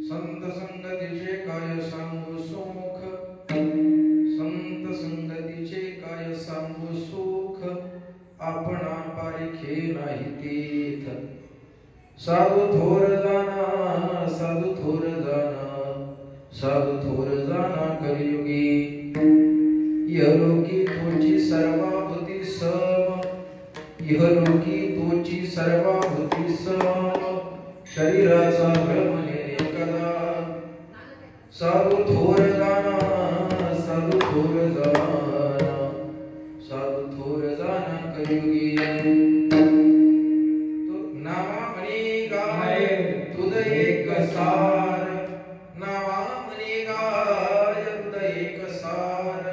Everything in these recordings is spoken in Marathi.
संत संगतीचे काय सांगू सुख, संत संगतीचे काय सांगू सुख, आपणा पारिखे नाही तीथ. साधू थोर जाना, साधू थोर जाना, साधू थोर जाना कलियुगी. इहलोकी तोची सर्वाभूती सम, इहलोकी तोची सर्वाभूती सम, शरीराचा भ्रम कदा. साधू थोर जाना, साधू थोर जाना, साधू थोर जाना कलियुगी. नावा म्हणे गाय तुझ एक सार, नावा म्हणे गाय तुझ एक सार.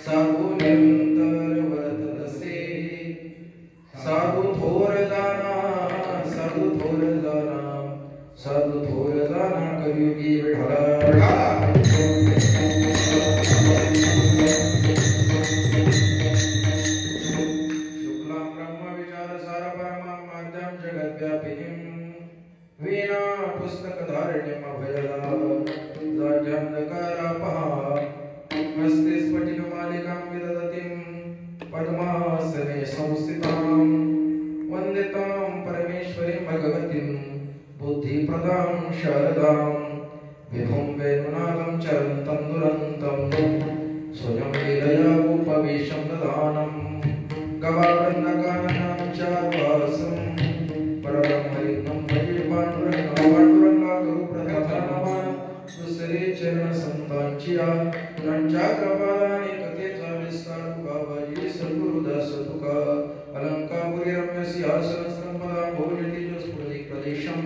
साधू निरंतर वर्तत असे, साधू थोर जाना, साधू थोर जाना, साधू थोर जाना कलियुगी. विठ्ठला शुक्लां ब्रह्म विचार सार परमां माद्यां जगद्व्यापिनीं, वीणा पुस्तकधारिणीं अभयदा जाड्यान्धकारापहा. हस्ते स्फटिकमालिकां विदधतीं पद्मासने संस्थितां, वन्दितां परमेश्वरीं भगवतीं बुद्धिप्रदां शारदां. विभुं वेणुनादं चरन्तं दुरन्तं, स्वयं लीलया उपवेशं ददानं. गवावृन्दगानं चारुहासं, परब्रह्मलिङ्गं भजे पाण्डुरङ्गं. पाण्डुरङ्गा गुरुप्रथमं दुसरे चरण संतांचिया, त्यांच्या कृपादाने कथेचा विस्तार तुकाबाजी सद्गुरुदास तुका. अलंकापुरी रम्य सिंहासन संपदा भोजती जो स्फुलिक प्रदेशम,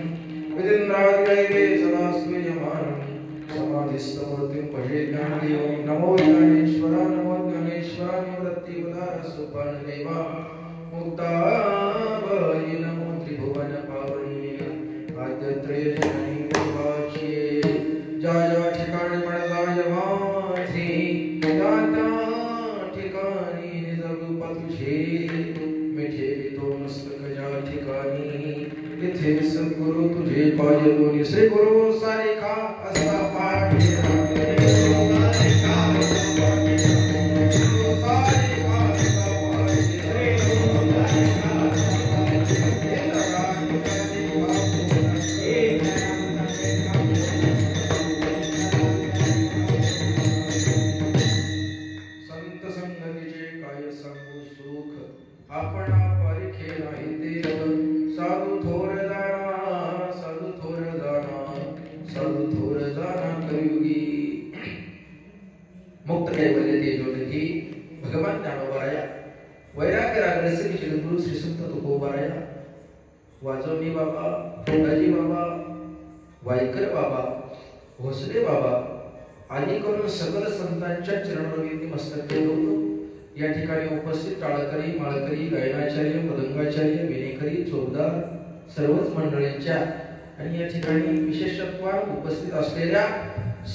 विदिंद्रादिदैवे सदा स्तूयमानं. समाधिस्थ मूर्तिं भजे ज्ञानदेवं. नमो ज्ञानेश्वरा, नमो ज्ञानेश्वरा. निवृत्तिपदार सोपानदेवा, मुक्ताबाई नमो त्रिभुवन पावनी. आद्यत्रय जननी कृपाची, ज्या ज्या ठिकाणी पडलाय माझे, त्या त्या ठिकाणी निजरूप तुझे. मी ठेवितो मस्तक ज्या ठिकाणी, तिथे सद्गुरु तुझे पाय दोन्ही. श्री गुरु सारिखा असा पाठ. भगवान ज्ञानोबाराया वैराग्य रागरस गुरु श्री संत तुकोबाराया, वाजवणी बाबा, कोंडाजी बाबा, वायकर बाबा, भोसले बाबा आदी करून सकल संतांच्या चरणरविंदी मस्तक ठेवतो. या ठिकाणी उपस्थित टाळकरी, माळकरी, गायनाचार्य, मदंगाचार्य, विनेकरी, चोरदार सर्वच मंडळींच्या आणि या ठिकाणी विशेषत्वाने उपस्थित असलेल्या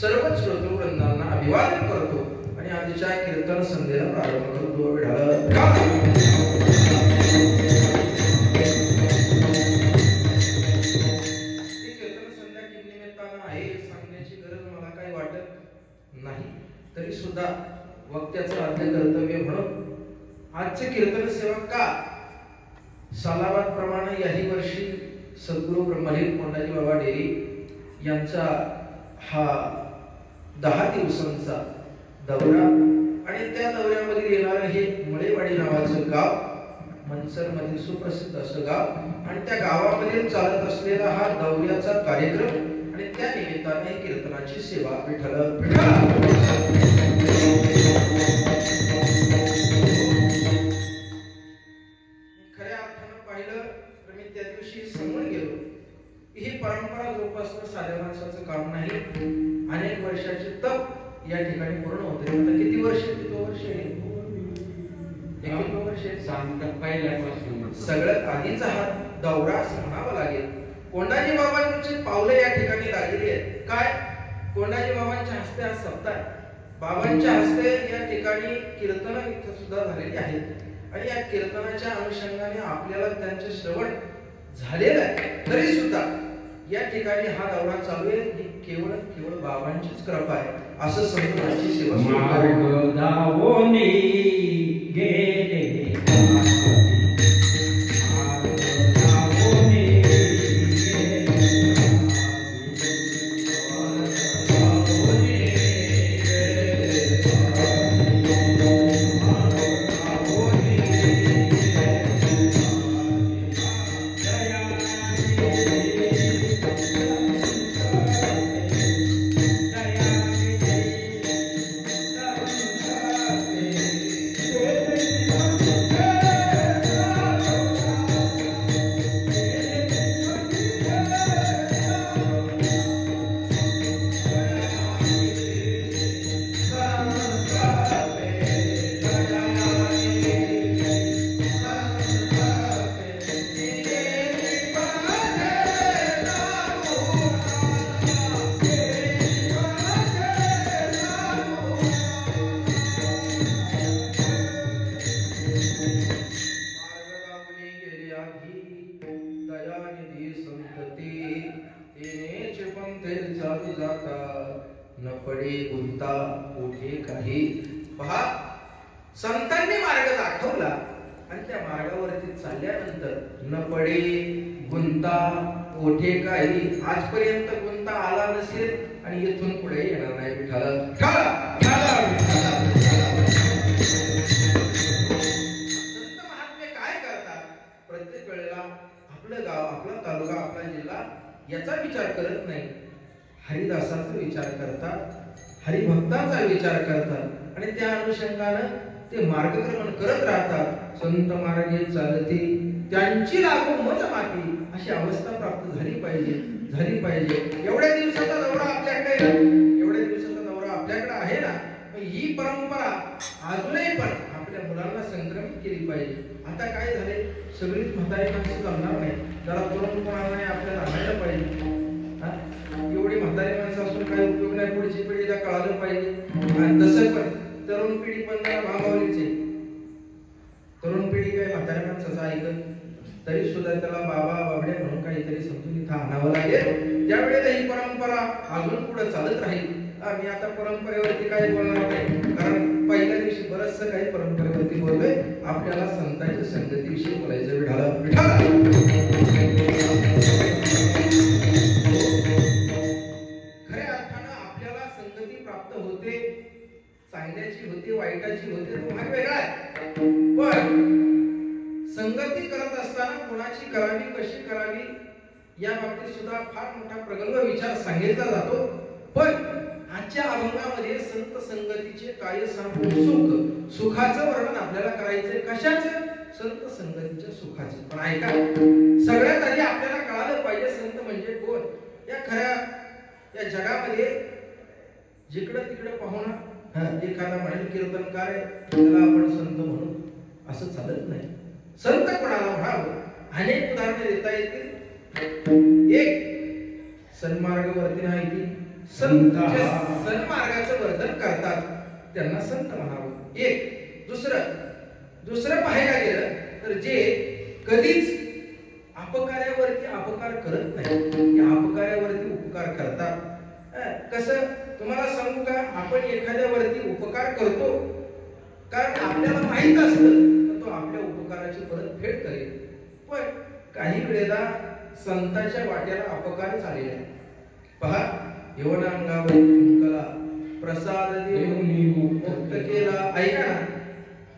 सर्व श्रोतृवृंदांना अभिवादन करतो आणि आजच्या कीर्तन संध्येला प्रारंभ करतो. कीर्तन संध्या निमित्तानं आहे सांगण्याची गरज मला काही वाटत नाही, तरी सुद्धा वक्त्याचं आद्य कर्तव्य म्हणून आजचे कीर्तन सेवा का सालाबाद प्रमाणे याही वर्षी सद्गुरु ब्रह्मलीन कोंडाजी बाबा डेरी यांचा हा 10 दिवसांचा दौरा आणि त्या दौऱ्यामध्ये येणारं हे मळेवाडी नावाचं गाव, मनसर मधील सुप्रसिद्ध असं गाव आणि त्या गावामध्ये चालत असलेला हा दौऱ्याचा कार्यक्रम आणि त्या निमित्ताने कीर्तनाची सेवा. विठ्ठल खऱ्या अर्थानं पाहिलं तर मी त्या दिवशी समोर गेलो. ही परंपरा जोपासणं साध्या माणसाचं काम नाही. अनेक वर्षाचे तप या ठिकाणी पूर्ण होते. आता किती वर्ष? किती वर्ष? 1 वर्ष सांगतात पहिल्यापासून. सगळ्यात आधीचा हा दौरा असं म्हणावा लागेल. कोंडाजी बाबांची पावलं या ठिकाणी लागलेली आहेत. काय? कोंडाजी बाबांच्या हस्ते आज सप्ताह, बाबांच्या हस्ते या ठिकाणी कीर्तन इथं सुद्धा झालेली आहेत आणि या कीर्तनाच्या अनुषंगाने आपल्याला त्यांचे श्रवण झालेलं आहे. तरी सुद्धा या ठिकाणी हा दौरा चालू आहे ही केवळ केवळ बाबांचीच कृपा आहे असं संतांची सेवा मार्ग दावोनी गेले संतांनी मार्ग दाखवला आणि त्या मार्गावरती चालल्यानंतर न पडे गुंता ओठे काही आजपर्यंत गुंता आला नसेल आणि इथून पुढे येणार नाही विठाला संत महात्मे काय करतात प्रत्येक वेळेला आपलं गाव आपला तालुका आपला जिल्हा याचा विचार करत नाही हरिदासाचा विचार करतात हरिभक्तांचा विचार करतात आणि त्या अनुषंगानं ते मार्गक्रमण करत राहतात संत मार्गे चालती त्यांची लागू मज माती अशी अवस्था प्राप्त झाली पाहिजे एवढ्या दिवसाचा दौरा आपल्याकडे आहे ना ही परंपरा अजूनही पण आपल्या मुलांना संक्रमित केली पाहिजे आता काय झाले सगळीच म्हातारी माणसं जमणार नाही जरा तरुणपणाने आपल्याला आणायला पाहिजे एवढी म्हातारी माणसं असून काही उपयोग नाही पुढची पिढीला कळालं पाहिजे आणि तसं पण तरुण पिढी पण जरा भांबावलीच आहे तरुण पिढी काही म्हाताऱ्या माणसाचं ऐकत तरी सुद्धा त्याला बाबा बाबड्या म्हणून काहीतरी समजून इथं आणावं लागेल ज्यावेळेला ही परंपरा अजून पुढे चालत राहील मी आता परंपरेवरती काही बोलणार नाही कारण पहिल्या दिवशी बरचसं काही परंपरेवरती बोललोय आपल्याला संतांच्या संगतीविषयी बोलायचं विठाला खऱ्या अर्थानं आपल्याला संगती प्राप्त होते चांगल्याची होते वाईटाची होते तो भाग वेगळा आहे पण संगती करत असताना कोणाची करावी कशी करावी या बाबतीत सुद्धा फार मोठा प्रगल्भ विचार सांगितला जातो पण आजच्या अभंगामध्ये संत संगतीचे काय सांगू सुखाचं वर्णन आपल्याला करायचंय कशाचं संत संगतीच्या सुखाचं पण ऐका सगळ्यात आधी आपल्याला कळालं पाहिजे संत म्हणजे कोण या खऱ्या या जगामध्ये जिकडं तिकडं पाहुणा एखादा म्हणेल कीर्तनकार आहे त्याला आपण संत म्हणू असं चालत नाही संत कोणाला म्हणावं अनेक उदाहरणे देता येतील एक सन्मार्गावरती नाही ती संत सन्मार्गाचं वर्धन करतात त्यांना संत म्हणावं एक दुसरं पाहायला गेलं तर जे कधीच अपकार्यावरती अपकार करत नाही या अपकार्यावरती उपकार करतात कसं तुम्हाला सांगू का आपण एखाद्यावरती उपकार करतो कारण आपल्याला माहित असतं तो आपल्या उपकाराची परतफेड करेल पण काही वेळेला संतांच्या वाट्याला अपकार झालेला आहे पहा यवनांगावर कुंकला प्रसाद देऊनी मुक्त केला ऐका ना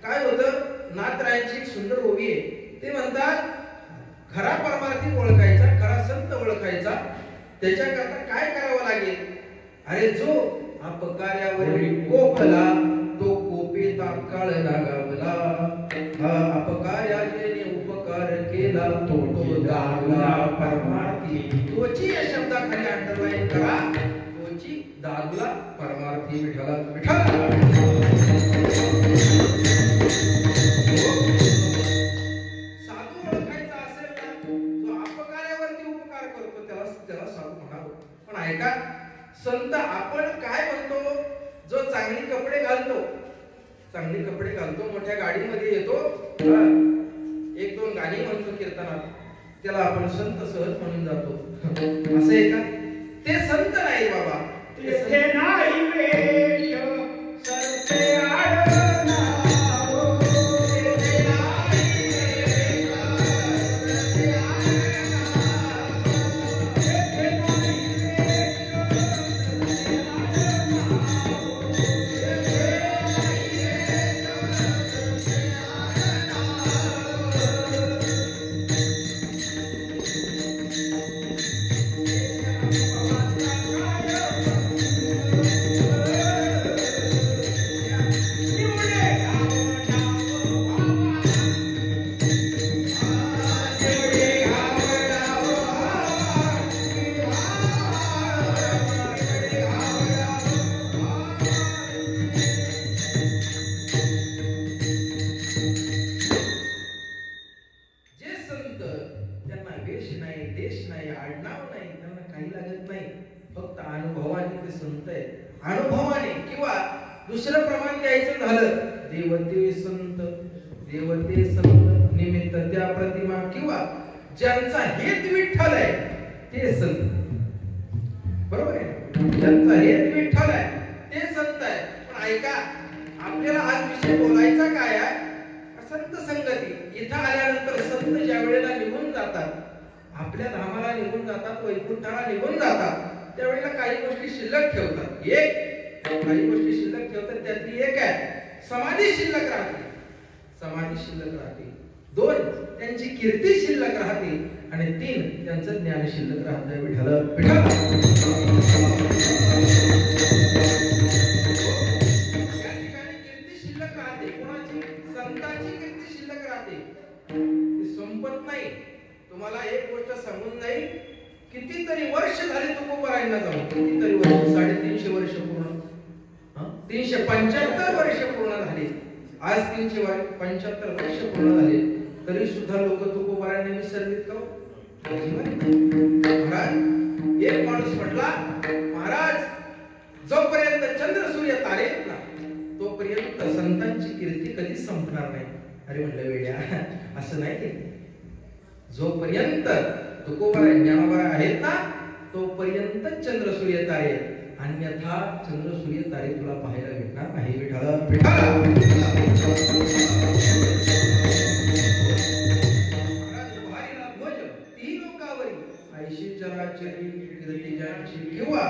काय होतं नाथरायांची एक सुंदर ओवी आहे ते म्हणतात खरा परमार्थी ओळखायचा खरा संत ओळखायचा त्याच्याकरता काय करावं लागेल अरे जो अपकार्यावर कोपला तो कोपे तात्काळ लागावला अपकार्याचे उपकार केला तो दागला परमार्थी तोची या शब्दाखाली अंडरलाईन करा तोची दागला परमार्थी विठाला साधू ओळखायचा असेल ना जो अपकार्यावरती उपकार करतो त्याला साधू म्हणावं पण ऐका संत आपण काय म्हणतो जो चांगली कपडे घालतो मोठ्या गाडीमध्ये येतो एक दोन गाणी म्हणतो कीर्तनात त्याला आपण संत सहज म्हणून जातो. असं आहे का? ते संत नाही बाबा. तेथे नाही वेश सरते आडनाव. तेथे नाही वेश सरते आडनाव. तेथे नाही वेश जे संत त्यांना वेश नाही, देश नाही, आडनाव नाही, त्यांना काही लागत नाही, फक्त अनुभवाने ते संत आहे. अनुभवाने किंवा दुसरं प्रमाण द्यायचं झालं, देवते संत, देवते संत निमित्त त्या प्रतिमा किंवा ज्यांचा हेत विठ्ठल आहे ते संत. बरोबर आहे? ज्यांचा हेत विठ्ठल आहे ते संत आहे. पण ऐका, आपल्याला आज विषय बोलायचा काय आहे? संत संगती. इथं आल्यानंतर संत ज्या वेळेला निघून जातात, आपल्या धामाला निघून जातात, वैकुंठाला निघून जातात, त्यावेळेला काही गोष्टी शिल्लक ठेवतात. काही गोष्टी शिल्लक ठेवतात. त्यातली एक आहे समाधी शिल्लक राहते. समाधी शिल्लक राहते. 2 त्यांची कीर्ती शिल्लक राहते. आणि 3 त्यांचं ज्ञान शिल्लक राहतं. विठ्ठल विठ्ठल. या ठिकाणी कीर्ती शिल्लक राहते. कोणाची? संतांची कीर्ती शिल्लक राहते. ती संपत नाही. तुम्हाला एक गोष्ट सांगून जाईल, कितीतरी वर्ष झाले तुकोबारायांना जाऊन, कितीतरी वर्ष, 350 वर्ष पूर्ण, 375 वर्ष पूर्ण झाले. आज 375 वर्ष पूर्ण झाले, तरी सुद्धा लोक तुकोबारायांना विसरलीत का? महाराज, एक माणूस म्हटला, महाराज जोपर्यंत चंद्र सूर्य तारे आहेत ना, तोपर्यंत संतांची कीर्ती कधीच संपणार नाही. अरे म्हणलं वेड्या, असं नाही. जोपर्यंत तुकोबाराय ज्ञानोबाराय आहेत ना, तोपर्यंत चंद्र सूर्य तारे, अन्यथा चंद्र सूर्य तारे तुला पाहायला भेटणार नाही. विठ्ठल चराचरी कीर्ती ज्यांची किंवा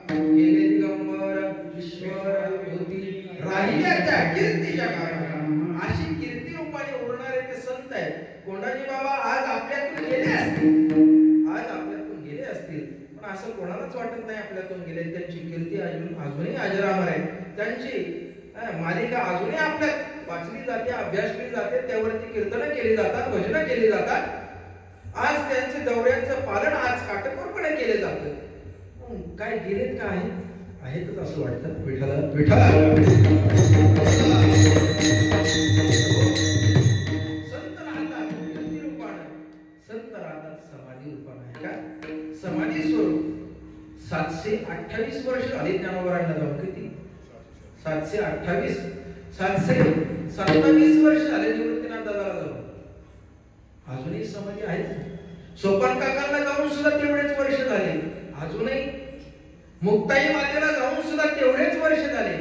गेले दिगंबर ईश्वर होती राहिल्या त्या कीर्तीच्या कारणा, अशी कीर्ती रूपाने उरणारे ते संत आहेत. कोंडाजी बाबा आज आपल्यातून गेले असतील, पण असं कोणालाच वाटत नाही आपल्यातून गेले. त्यांची कीर्ती अजूनही अजरामर आहे. त्यांची मालिका अजूनही आपल्यात वाचली जाते, अभ्यासली जाते, त्यावरती कीर्तनं केली जातात, भजनं केली जातात. आज त्यांचे दौऱ्यांचं पालन आज काटेकोरपणे केले जातं. काय गेलेत का आहेतच असं वाटतं. विठ्ठल विठ्ठल. संत राहतात कीर्ती रूपानं, संत राहतात समाधी रूपानं. का समाधी स्वरूप 728 वर्ष झाली ज्ञानोबारायांना जाऊन. किती? 728. 727 वर्ष झाले निवृत्तीनाथ दादाला जाऊन. अजूनही समाधी आहे. सोपान काकांना जाऊन सुद्धा तेवढेच वर्ष झाले. अजूनही मुक्ताई मातेला जाऊन सुद्धा तेवढेच वर्ष झाले.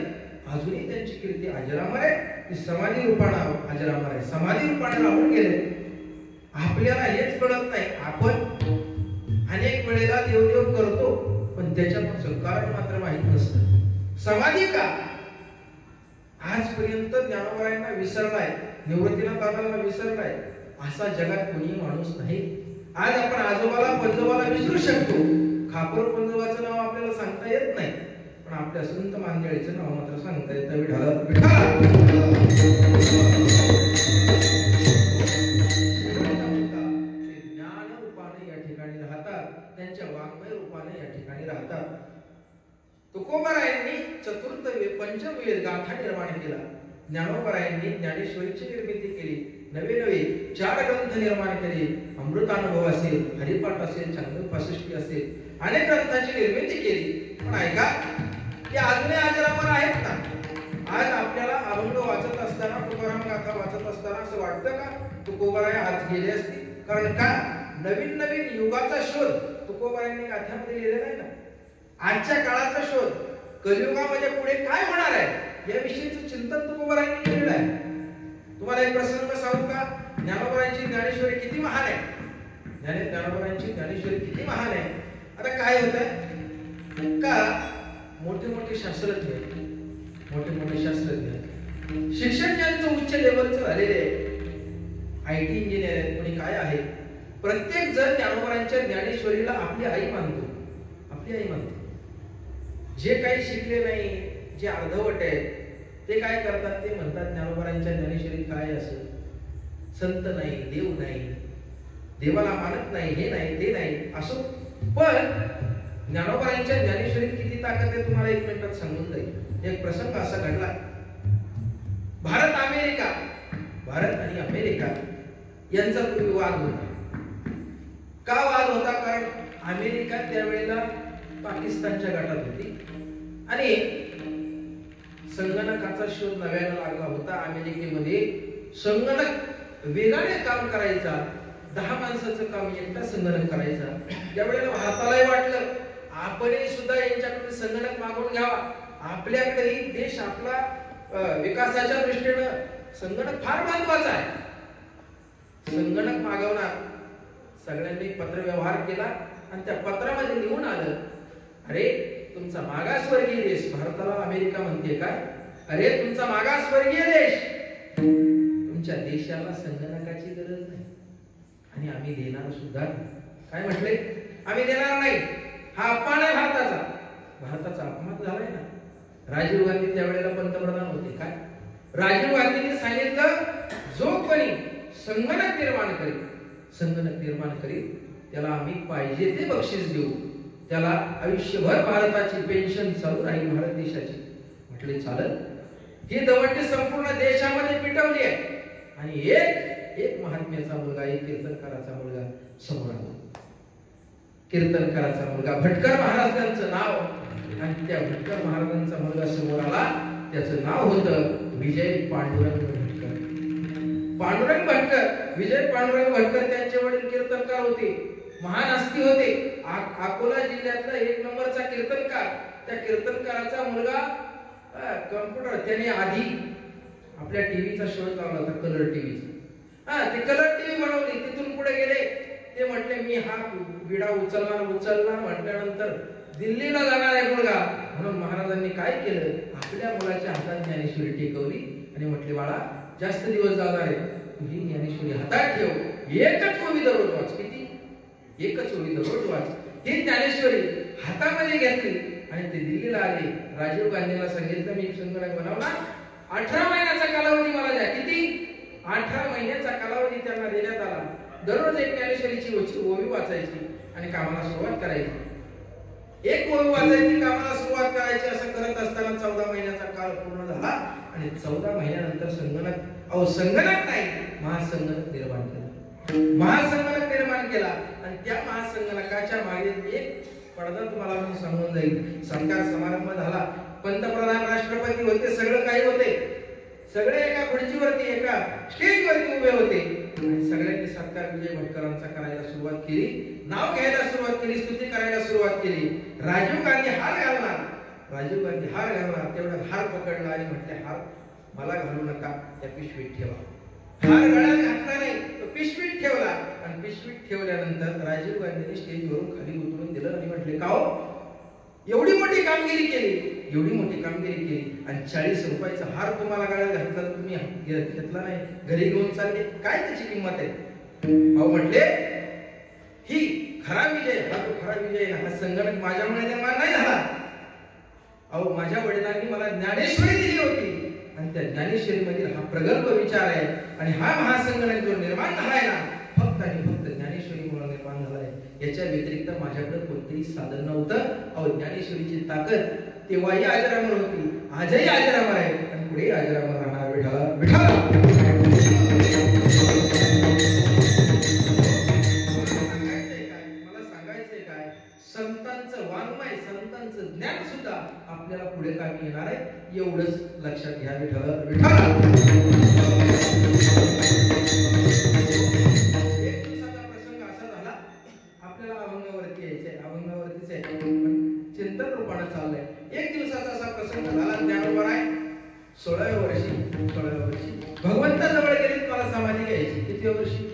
अजूनही त्यांची कीर्ती अजरामर आहे. ती समाधी रूपानं अजरामर आहे. समाधी रूपाने राहून गेले. आपल्याला हेच कळत नाही. आपण अनेक वेळेला देवदेव करतो, पण त्याच्यापासून कारण मात्र माहित नसतं. समाधी का? आजपर्यंत ज्ञानोबारायांना विसरलाय, निवृत्तीनाथ दादांना विसरलाय, असा जगात कोणी माणूस नाही. आज आपण आजोबाला पंजोबाला विसरू शकतो, खापर पंजोबाचं नाव आपल्याला सांगता येत नाही, पण आपल्या संत मांदेळीचं नाव मात्र सांगता येतं. विठ्ठल ज्ञान रूपाने या ठिकाणी राहतात, त्यांच्या वाङ्मय रूपाने या ठिकाणी राहतात. तुकोबारायांनी चतुर्थ पंचवेद गाथा निर्माण केला. ज्ञानोबारायांनी ज्ञानेश्वरीची निर्मिती केली. नवे 4 ग्रंथ निर्माण केले. अमृतानुभव असेल, हरिपाठ असेल, छंदोपासष्टी असेल, अनेक ग्रंथांची निर्मिती केली. पण ऐका, ते अजूनही अजरामर आहेत ना. आज आपल्याला अभंग वाचत असताना, तुकाराम गाथा वाचत असताना असं वाटतं का तुकोबाराय आज गेले असतील? कारण का नवीन नवीन युगाचा शोध तुकोबारायांनी गाथ्यामध्ये लिहिलेला आहे ना. आजच्या काळाचा शोध, कलियुगामध्ये पुढे काय होणार आहे याविषयीचं चिंतन तुकोबारायांनी केलेलं आहे. तुम्हाला एक प्रसंग सांगू का? ज्ञानोबारांची ज्ञानेश्वरी किती महान आहे. ज्ञानोबारांची ज्ञानेश्वरी किती महान आहे. आता काय होत आहे का, मोठे मोठे शास्त्रज्ञ शिक्षण ज्यांचं उच्च लेवलचं झालेले आहे, IT इंजिनियर आहेत, कोणी काय आहे, प्रत्येक जण ज्ञानोबारांच्या ज्ञानेश्वरीला आपली आई मानतो. जे काही शिकले नाही, जे अर्धवट आहेत, ते काय करतात, ते म्हणतात ज्ञानोबारांच्या ज्ञानेश्वरीत काय असं संत नाही, देव नाही, देवाला मानत नाही, हे नाही ते नाही असो. पण ज्ञानोबारांच्या ज्ञानेश्वरीत किती ताकद आहे तुम्हाला 1 मिनिटात सांगून जाईल. एक प्रसंग असा घडला. भारत आणि अमेरिका यांचा पूर्वी वाद होता. का वाद होता? कारण अमेरिका त्यावेळेला पाकिस्तानच्या गटात होती आणि संगणकाचा शोध नव्यानं लागला होता. अमेरिकेमध्ये संगणक वेगाने काम करायचा, 10 माणसाचं काम एकटा संगणक करायचा. त्यावेळेला भारतालाही वाटलं आपणही सुद्धा यांच्याकडून संगणक मागवून घ्यावा. आपल्याकडेही देश आपला विकासाच्या दृष्टीनं संगणक फार महत्वाचा आहे. संगणक मागवणार, सगळ्यांनी पत्र व्यवहार केला आणि त्या पत्रामध्ये लिहून आलं, अरे तुमचा मागासवर्गीय देश, भारताला अमेरिका म्हणते का, अरे तुमचा मागासवर्गीय देश, तुमच्या देशाला संगणकाची गरज नाही आणि आम्ही देणार सुद्धा नाही. काय म्हटले? आम्ही देणार नाही. हा अपमान आहे भारताचा अपमान झालाय ना. राजीव गांधी त्यावेळेला पंतप्रधान होते. काय राजीव गांधींनी सांगितलं, जो कोणी संगणक निर्माण करील त्याला आम्ही पाहिजे ते बक्षीस देऊ, त्याला आयुष्यभर भारताची पेन्शन चालू राहील भारत देशाची. म्हटले चालत. ही दवंडी संपूर्ण देशामध्ये पिटवली आहे आणि एक महात्म्याचा मुलगा, एक कीर्तनकाराचा मुलगा समोर आला. कीर्तनकाराचा मुलगा भटकर महाराजांचं नाव, आणि त्या भटकर महाराजांचा मुलगा समोर आला. त्याचं नाव होतं विजय पांडुरंग भटकर. विजय पांडुरंग भटकर त्यांचे वडील कीर्तनकार होते, महान हस्ती होते. अकोला जिल्ह्यातला 1 नंबरचा कीर्तनकार. त्या कीर्तनकाराचा मुलगा कम्प्युटर, त्याने आधी आपल्या टीव्हीचा शोध लावला होता, कलर टीव्हीचा. ते कलर टीव्ही बनवली. तिथून पुढे गेले. ते म्हटले मी हा विडा उचलणार म्हटल्यानंतर दिल्लीला जाणार आहे मुलगा. म्हणून महाराजांनी काय केलं, आपल्या मुलाच्या हातात ज्ञानेश्वरी टेकवली आणि म्हटले, बाळा जास्त दिवस जाणार आहे, ही ज्ञानेश्वरी हातात ठेव, एकच ओवी दररोज वाच. किती? एकच ओवी दररोज वाच. ही ज्ञानेश्वरी हातामध्ये घेतली आणि ते दिल्लीला आले. राजीव गांधीला सांगितलं मी संगणक बनवणार, 18 महिन्याचा कालावधी मला द्या. किती? 18 महिन्याचा कालावधी त्यांना देण्यात आला. दररोज एक ज्ञानेश्वरीची ओवी वाचायची आणि कामाला सुरुवात करायची. एक ओवी वाचायची, कामाला सुरुवात करायची. असं करत असताना 14 महिन्याचा काळ पूर्ण झाला आणि 14 महिन्यानंतर संगणक नाही, महासंगणक निर्माण केला. आणि त्या महासंगणकाच्या मागे एक पडदा तुम्हाला मी सांगून जाईल. सत्कार समारंभ झाला, पंतप्रधान राष्ट्रपती होते, सगळं काही होते, सगळे एका खुर्चीवरती एका स्टेजवरती उभे होते आणि सगळ्यांनी सत्कार विजय भटकरांचा करायला सुरुवात केली, नाव घ्यायला सुरुवात केली, स्तुती करायला सुरुवात केली. राजीव गांधी हार घालणार, तेवढा हार पकडला आणि म्हटले, हार मला घालू नका, त्या पिशवीत ठेवा. हार गळ्यात घातला नाही, तो पिशवीत ठेवला आणि पिशवीत ठेवल्यानंतर राजीव गांधींनी स्टेजवरून खाली उतरून दिलं आणि म्हटले, का हो एवढी मोठी कामगिरी केली आणि 40 रुपयाचा हार तुम्हाला गळ्यात घातला, तुम्ही घेतला नाही, घरी घेऊन चालले, काय त्याची किंमत आहे? भाऊ म्हटले, ही खरा विजय, हा संगणक माझ्यामुळे निर्माण नाही झाला. अहो माझ्या वडिलांनी मला ज्ञानेश्वरी दिली होती आणि त्या ज्ञानेश्वरी मधील हा प्रगल्भ विचार आहे आणि हा महासंगणक जो निर्माण झालाय ना, फक्त आणि फक्त ज्ञानेश्वरीमुळे निर्माण झालाय. याच्या व्यतिरिक्त माझ्याकडे कोणतेही साधन नव्हतं. अहो ज्ञानेश्वरीची ताकद तेव्हाही अजरामर होती, आजही अजरामर आहे आणि पुढे अजरामर राहणार. विठाला मला सांगायचंय काय, संतांचं वाङ्मय, संतांचं ज्ञान सुद्धा आपल्याला पुढे कामी येणार आहे, एवढंच लक्षात घ्या. विठाला एक दिवसाचा प्रसंग असा झाला, प्रसंग झाला. ज्ञानोबा राय 16व्या वर्षी भगवंताजवळ गेले, मला समाधी घ्यायची. किती वर्षी?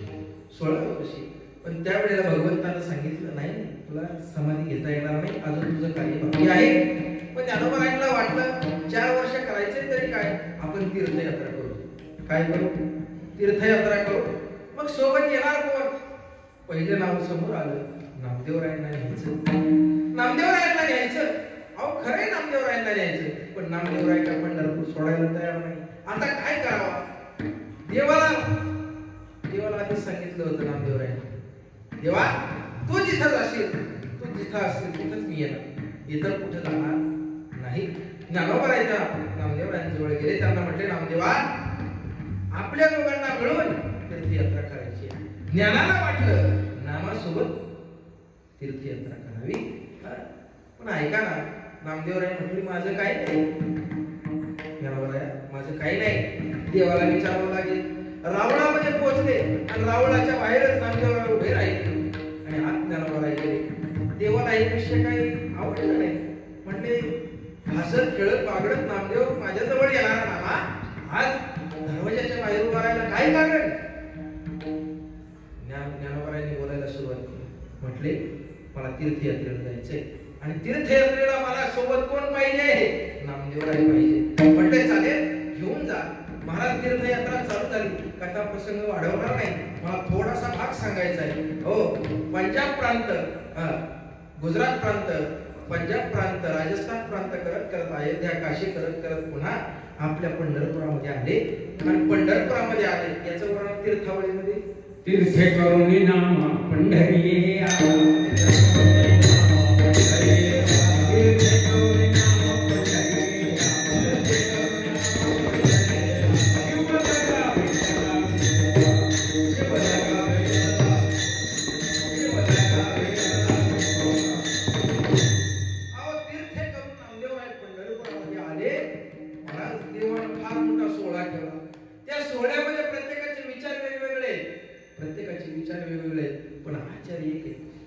16व्या वर्षी. पण त्यावेळेला भगवंतानं सांगितलं, नाही तुला समाधी घेता येणार नाही, अजून तुझं कार्य बाकी आहे. पण ज्ञानोबा रायांना वाटलं 4 वर्ष करायचंय तरी काय, आपण तीर्थयात्रा करू. काय करू? तीर्थयात्रा करू. मग सोबत येणार कोण? पहिले नाव समोर आलं, नामदेवरायांना न्यायचं. नामदेवरायांना न्यायचं. अहो खरे नामदेवरायांना न्यायचं, पण नामदेवराय का पंढरपूर सोडायला तयार नाही. आता काय करावा? देवाला आधी सांगितलं होतं नामदेवरायांनी, देवा तू जिथं जाशील, तू जिथं असशील तिथंच मी येणार, इतर कुठे जाणार नाही. ज्ञानोबा राहायचा नामदेवरायांजवळ गेले, त्यांना म्हटले, नामदेवा आपल्या दोघांना मिळून तीर्थयात्रा करायची. ज्ञानाला वाटलं नामासोबत तीर्थयात्रा करावी. पण ऐका ना, नामदेवराय म्हटले, माझं काय नाही. ज्ञानोबा माझं काही नाही. देवाला विचारावं लागेल. रावणामध्ये पोहोचले आणि रावणाच्या बाहेरच नामदेवराय उभे राहिले आणि आत ज्ञानोबा गेले. देवाला एक विषय काही आवडला नाही. म्हणले, हसत खेळत बागडत नामदेव माझ्याजवळ येणार नामा, आज दरवाजाच्या बाहेर उभा राहायला काय कारण? ज्ञानोबारायांनी बोलायला सुरुवात केली. म्हटले, मला तीर्थयात्रेला जायचंय आणि तीर्थयात्रेला मला सोबत कोण पाहिजे? नामदेवराय पाहिजे. म्हटले, चालेल घेऊन जा. महाराज तीर्थयात्रा चालू झाली. कथा प्रसंग वाढवणार नाही, मला थोडासा भाग सांगायचा आहे. हो, पंजाब प्रांत, गुजरात प्रांत, पंजाब प्रांत, राजस्थान प्रांत करत करत अयोध्या काशी करत करत पुन्हा आपल्या पंढरपुरामध्ये आले. आणि पंढरपुरामध्ये आले याचं वर्णन तीर्थावळीमध्ये, तीर्थे करुणी नाम पंढरी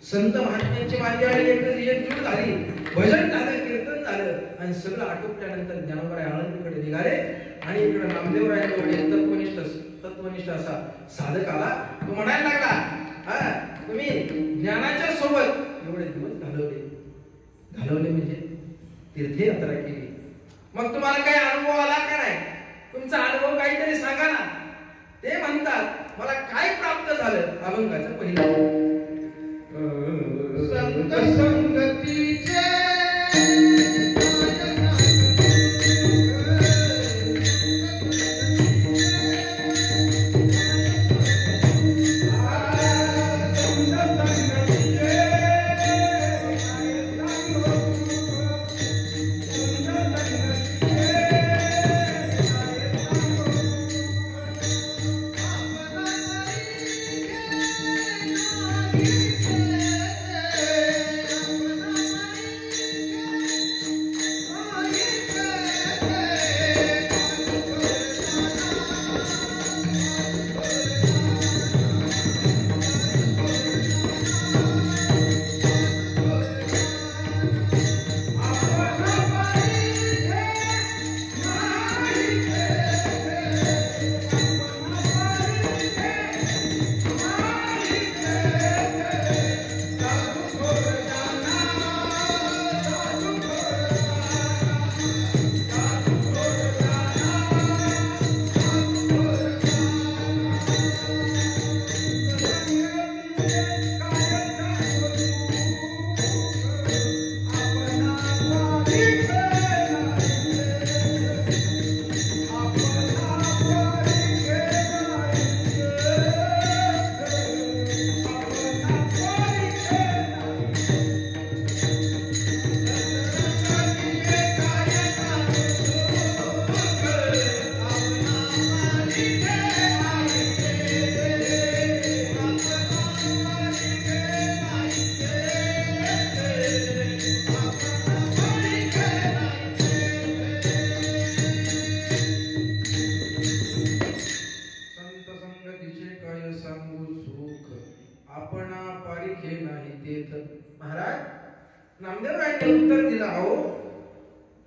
संत महात्म्यांची मांदियाळी एकजूट झाली, भजन झालं, कीर्तन झालं आणि सगळं आटोपल्यानंतर ज्ञानोबा आळंदीकडे निघाले. आणि इकडे नामदेवरायांजवळ तत्वनिष्ठ असा साधक आला. तो म्हणायला लागला, तुम्ही ज्ञानाच्या सोबत एवढे दिवस घालवले म्हणजे तीर्थयात्रा केली, मग तुम्हाला काही अनुभव आला का नाही? तुमचा अनुभव काहीतरी सांगा ना. ते म्हणतात, मला काय प्राप्त झालं? अभंगाचं पहिलं संत संगतीचे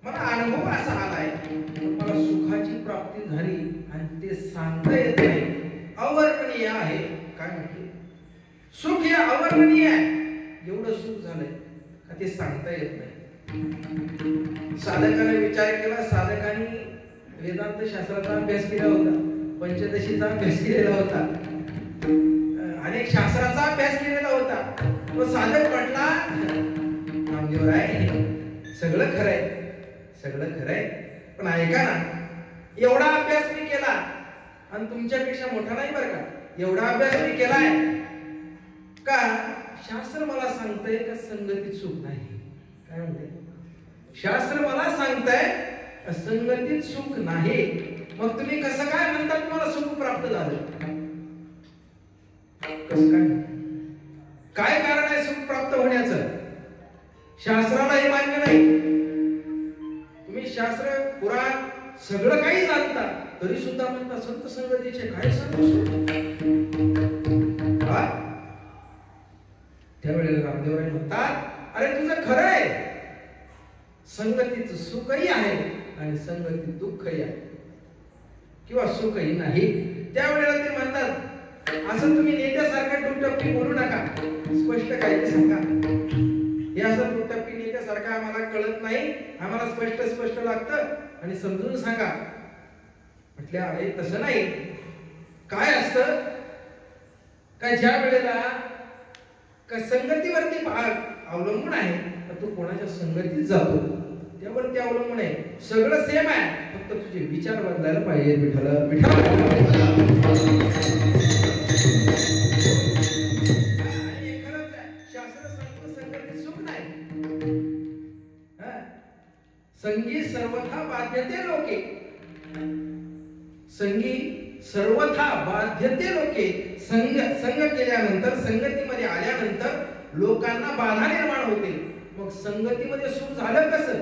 मला अनुभव असा आलाय, मला सुखाची प्राप्ती झाली आणि ते सांगता येत नाही, अवर्णनीय आहे. काय म्हटले? सुख हे अवर्णनीय आहे. एवढं सुख झालंय का ते सांगता येत नाही. साधकाने विचार केला, साधकाने वेदांत शास्त्राचा अभ्यास केला होता, पंचदशीचा अभ्यास केलेला होता, अनेक शास्त्राचा अभ्यास केलेला होता. तो साधक म्हटला, नामदेवराय सगळं खरंय, सगळं खरंय, पण ऐका ना, एवढा अभ्यास मी केला आणि तुमच्यापेक्षा मोठा नाही बरं का, एवढा अभ्यास मी केलाय का शास्त्र मला सांगतंय का संगतीत सुख नाही. काय म्हणते? शास्त्र मला सांगतंय संगतीत सुख नाही. मग तुम्ही कसं काय म्हणता तुम्हाला सुख प्राप्त झालं? कसं काय? काय कारण आहे सुख प्राप्त होण्याचं? शास्त्राला हे मान्य नाही. तुम्ही शास्त्र पुराण सगळं काही जाणता तरी सुद्धा म्हणता संत संगतीचे काय सांगू. त्यावेळेला रामदेवराय म्हणतात, अरे तुझं खरं आहे, संगतीचं सुखही आहे आणि संगतीत दुःखही आहे किंवा सुखही नाही. त्यावेळेला ते म्हणतात, असं तुम्ही नेत्यासारखं टुकटप्पी बोलू नका, स्पष्ट काय ते सांगा. हे असं टुकटप्पी नेत्यासारखं आम्हाला कळत नाही, आम्हाला स्पष्ट स्पष्ट लागतं आणि समजून सांगा. म्हटल्या, अरे तसं नाही. काय असतं का ज्या वेळेला का संगतीवरती अवलंबून आहे, तर तू कोणाच्या संगतीत जातो त्यावरती अवलंबून आहे. सगळं सेम आहे, फक्त तुझे विचार बदलायला पाहिजे. विठ्ठल शास्त्र सांगतो संगतीत सुख नाही. संगी सर्वथा बाध्यते लोके, संगी सर्वथा बाध्यते लोके. संग केल्यानंतर, संगतीमध्ये आल्यानंतर लोकांना बाधा निर्माण होते. मग संगतीमध्ये सुख झालं कसं?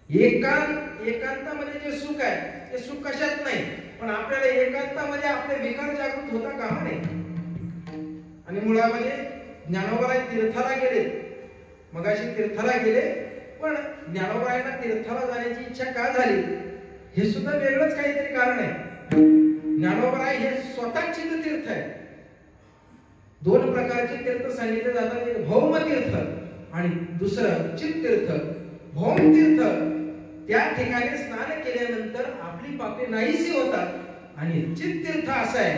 एकांतामध्ये जे सुख आहे ते सुख कशात नाही, पण आपल्याला एकांतामध्ये आपले विकार जागृत होता कामा नये. आणि मुळामध्ये ज्ञानोबाराय तीर्थाला गेले, मगाशी तीर्थाला गेले, पण ज्ञानोबारायांना तीर्थाला जाण्याची इच्छा का झाली हे सुद्धा वेगळंच काहीतरी कारण आहे. ज्ञानोबाराय हे स्वतः चित्त तीर्थ आहे. दोन प्रकारचे तीर्थ सांगितले जातात, एक भौम तीर्थ आणि दुसरं चित्त तीर्थ. भौम तीर्थ त्या ठिकाणी स्नान केल्यानंतर आपली पापे नाहीशी होतात आणि चित्त तीर्थ असं आहे,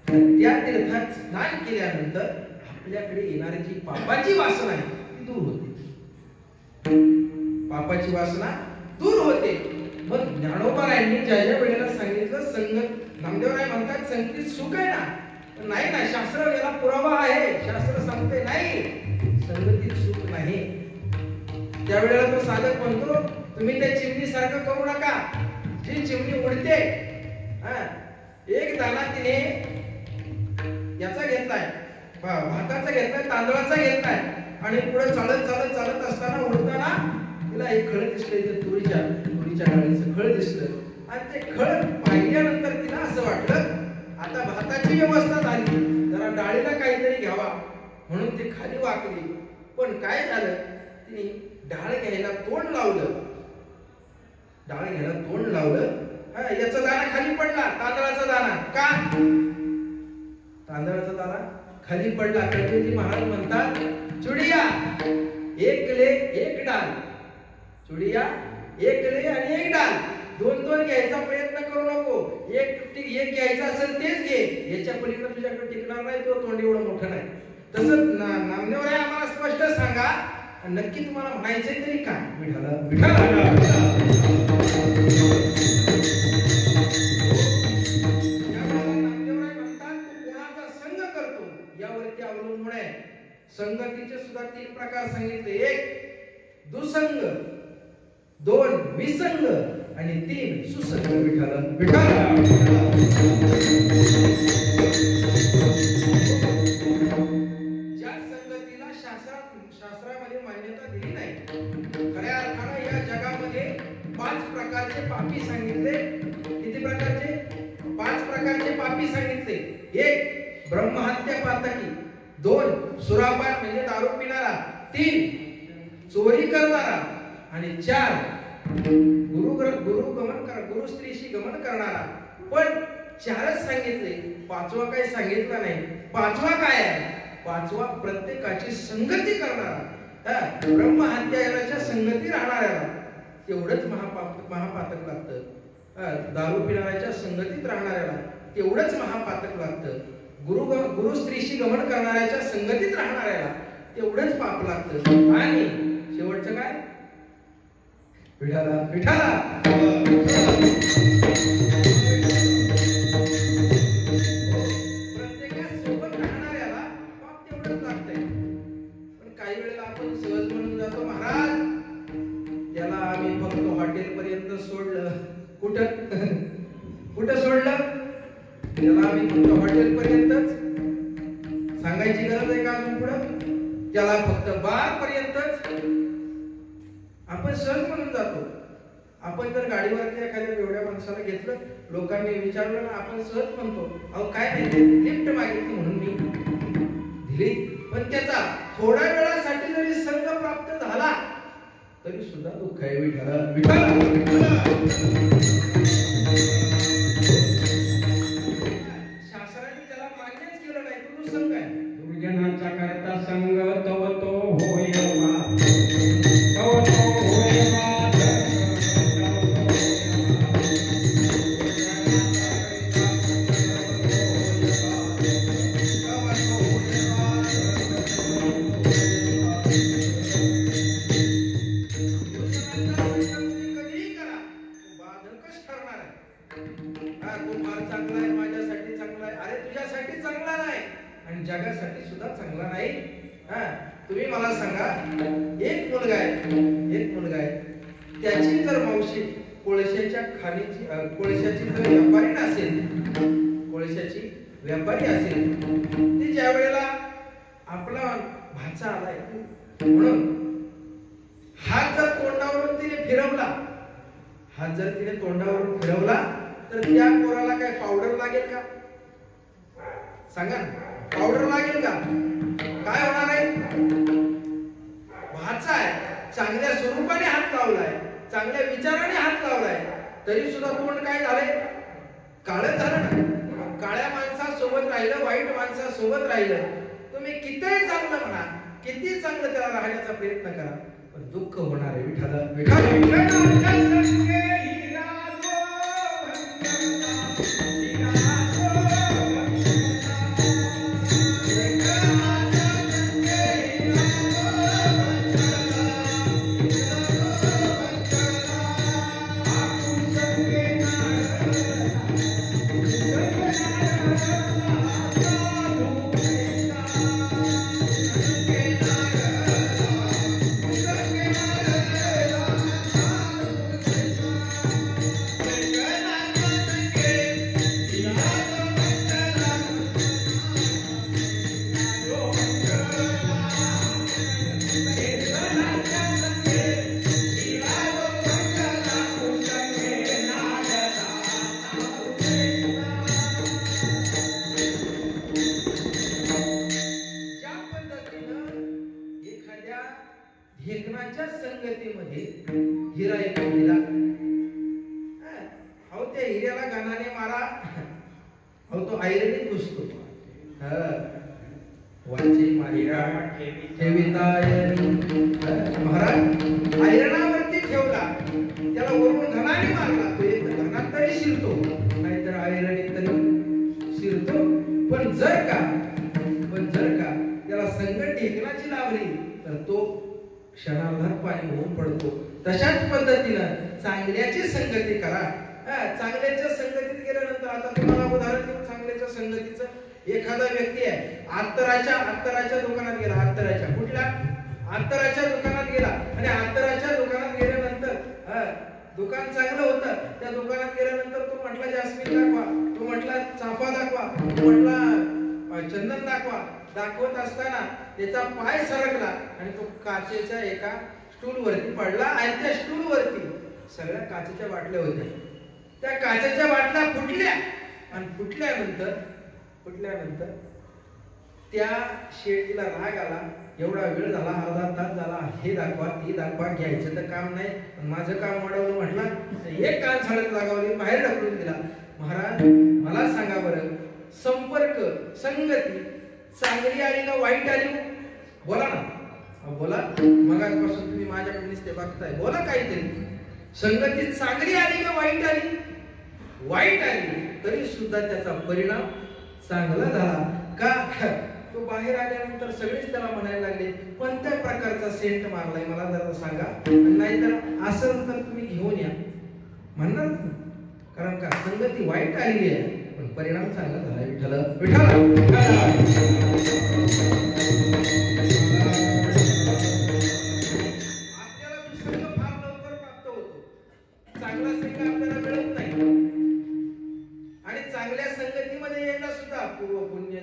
त्या तीर्थात स्नान केल्यानंतर आपल्याकडे येणारी जी पापाची वासना आहे ती दूर होते. पापाची वासना दूर होते. मग ज्ञानोबारायांनी ज्या ज्या वेळेला सांगितलं संगत, नामदेवराय म्हणतात संगतीत सुख आहे ना, नाही ना, शास्त्र याला पुरावा आहे. शास्त्र सांगते नाही, संगतीत सुख नाही. त्यावेळेला तो साधक म्हणतो, तुम्ही त्या चिमणी सारखं करू नका. जी चिमणी उडते, एक दाना तिने याचा घेतलाय, भाताचा घेतलाय, तांदळाचा घेतलाय आणि पुढे चालत चालत चालत असताना उडताना तिला एक खळ दिसलं, तुरीच्या डाळीचं खळ दिसलं आणि ते खळ पाहिल्यानंतर तिला असं वाटलं आता भाताची व्यवस्था झाली, जरा डाळीला काहीतरी घ्यावा म्हणून ती खाली वाकली. पण काय झालं, तिने डाळ घ्यायला तोंड लावलं, डाळ घ्यायला तोंड लावलं, याचा दाणा खाली पडला, तांदळाचा दाणा. का तांदळाचा दाणा खाली पडला? कबीरजी महाराज म्हणतात, चुडिया एक ले एक डाल, चुडिया एक ले आणि एक डाल, दोन दोन घ्यायचा प्रयत्न करू नको. एक घ्यायचा असेल तेच घे, याच्या पलीकडे तुझ्याकडे टिकणार नाही, तो तोंड एवढं मोठं नाही. तसं नामदेवराय आम्हाला स्पष्ट सांगा, नक्की तुम्हाला म्हणायचंय तरी काय? नामदेवराय म्हणतात, तू कोणाचा संग करतो यावरती अवलंबून आहे. संगतीचे सुद्धा 3 प्रकार सांगितले. 1 दुसंग, 2 विसंग आणि 3 सुसंग. ज्या संगतीला शास्त्रामध्ये मान्यता दिली नाही, खऱ्या अर्थाने या जगामध्ये 5 प्रकारचे पापी सांगितले. किती प्रकारचे? 5 प्रकारचे पापी सांगितले. 1 ब्रह्महत्या पातकी, 2 सुरापान म्हणजे दारू पिणारा, 3 चोरी करणारा आणि 4 गुरु स्त्रीशी गमन करणारा. पण 4च सांगितले, 5वा काही सांगितला नाही. 5वा काय आहे? 5वा प्रत्येकाची संगती करणारा, ब्रह्महत्याच्या संगती राहणाऱ्याला तेवढंच महापातक लागतं. दारू पिणाऱ्याच्या संगतीत राहणाऱ्याला तेवढंच महापातक लागतं. गुरु स्त्रीशी गमन करणाऱ्याच्या संगतीत राहणाऱ्याला तेवढंच पाप लागतं. आणि शेवटचं काय? विठाला प्रत्येकासोबत राहणाऱ्याला पाप तेवढंच लागतंय. पण काही वेळेला आपण सहज म्हणून जातो, महाराज त्याला आम्ही फक्त हॉटेल पर्यंत सोडलं. कुठं सोडलं? त्याला आम्ही फक्त हॉटेल पर्यंतच. सांगायची गरज आहे का अजून पुढं? त्याला फक्त बार पर्यंतच आपण सहज म्हणून जातो. आपण जर गाडीवरती एखाद्या एवढ्या माणसाला घेतलं, लोकांनी विचारलं ना, आपण सहज म्हणतो, अहो काय नाही, लिफ्ट मागितली म्हणून मी दिली. पण त्याचा थोड्या वेळासाठी जरी संग प्राप्त झाला तरी सुद्धा दुःख आहे. विठाला शास्त्राने त्याला मान्यच केलं नाही. तू संग आहे. दुर्जनाचा करता संग तव तो होय वा, तव तो होय वा. जगासाठी सुद्धा चांगला नाही. तुम्ही मला सांगा, एक मुलगा आहे, त्याची जर मावशी कोळशाची जर व्यापारी असेल, ती ज्या वेळेला आपला भाचा आलाय म्हणून हात जर तोंडावरून तिने फिरवला, तर त्या पोराला काय पावडर लागेल का? सांगा ना, पावडर लागेल का? काय होणार आहे? भाचा आहे, चांगल्या स्वरूपाने हात लावलाय, चांगल्या विचाराने हात लावलाय, तरी सुद्धा तोंड काय झालंय? काळं झालं ना. काळ्या माणसासोबत राहिलं, वाईट माणसासोबत राहिलं, तुम्ही कितीही चांगलं म्हणा, किती चांगलं त्याला राहण्याचा प्रयत्न करा, पण दुःख होणार आहे. ढेकणाच्या संगतीमध्ये हिरा येतो. अहो त्या हिऱ्याला गाणाने मारा, अहो तो ऐरणीत घुसतो. वाचे मारिरा महाराज ऐरणावरती ठेवला, त्याला वरून घणाने मारला, तो एक घणात तरी शिरतो, नाहीतर ऐरणीत तरी शिरतो. पण जर का त्याला संगत ढेकणाची लावली तर तो क्षणार्धात पाणी होऊन पडतो. तशाच पद्धतीनं चांगल्याची संगती करा. चांगल्याच्या संगतीत गेल्यानंतर, आता तुम्हाला उदाहरण देऊन चांगल्याच्या संगतीचं, एखादा व्यक्ती आहे अत्तराच्या दुकानात गेला, अत्तराच्या दुकानात गेला आणि अत्तराच्या दुकानात गेल्यानंतर दुकान चांगलं होतं. त्या दुकानात गेल्यानंतर तो म्हटला जास्मिन दाखवा, तो म्हटला चाफा दाखवा, तो म्हटला चंदन दाखवा. दाखवत असताना त्याचा पाय सरकला आणि तो काचेच्या एका स्टूल वरती पडला आणि त्या स्टूल वरती सगळ्या काचेच्या बाटल्या होत्या. त्या काचेच्या बाटल्या फुटल्या आणि फुटल्यानंतर त्या शेठीला राग आला. एवढा वेळ झाला, अर्धा तास झाला, हे दाखवा घ्यायचं तर काम नाही, पण माझं काम वाढवलं म्हटलं एक कान झाडत लागावली, बाहेर ढकलून दिला. महाराज मला सांगा बरं, संपर्क संगती चांगली आली का वाईट आली? बोला ना, बोला. मगापासून तुम्ही माझ्याकडे नुसते बघताय, बोला काहीतरी. संगती चांगली आली का वाईट आली? वाईट आली तरी सुद्धा त्याचा परिणाम चांगला झाला का? तो बाहेर आल्यानंतर सगळेच त्याला म्हणायला लागले, कोणत्या प्रकारचा सेंट मारलाय मला जरा सांगा, नाहीतर असं तर तुम्ही घेऊन या म्हणणार. कारण का संगती वाईट आलेली आहे पण परिणाम चांगला झाला. विठ्ठल विठ्ठल आपल्याला दुसरं फार लवकर प्राप्त होतो, चांगला संघ आपल्याला मिळत नाही. आणि चांगल्या संगतीमध्ये यायला सुद्धा पूर्व पुण्य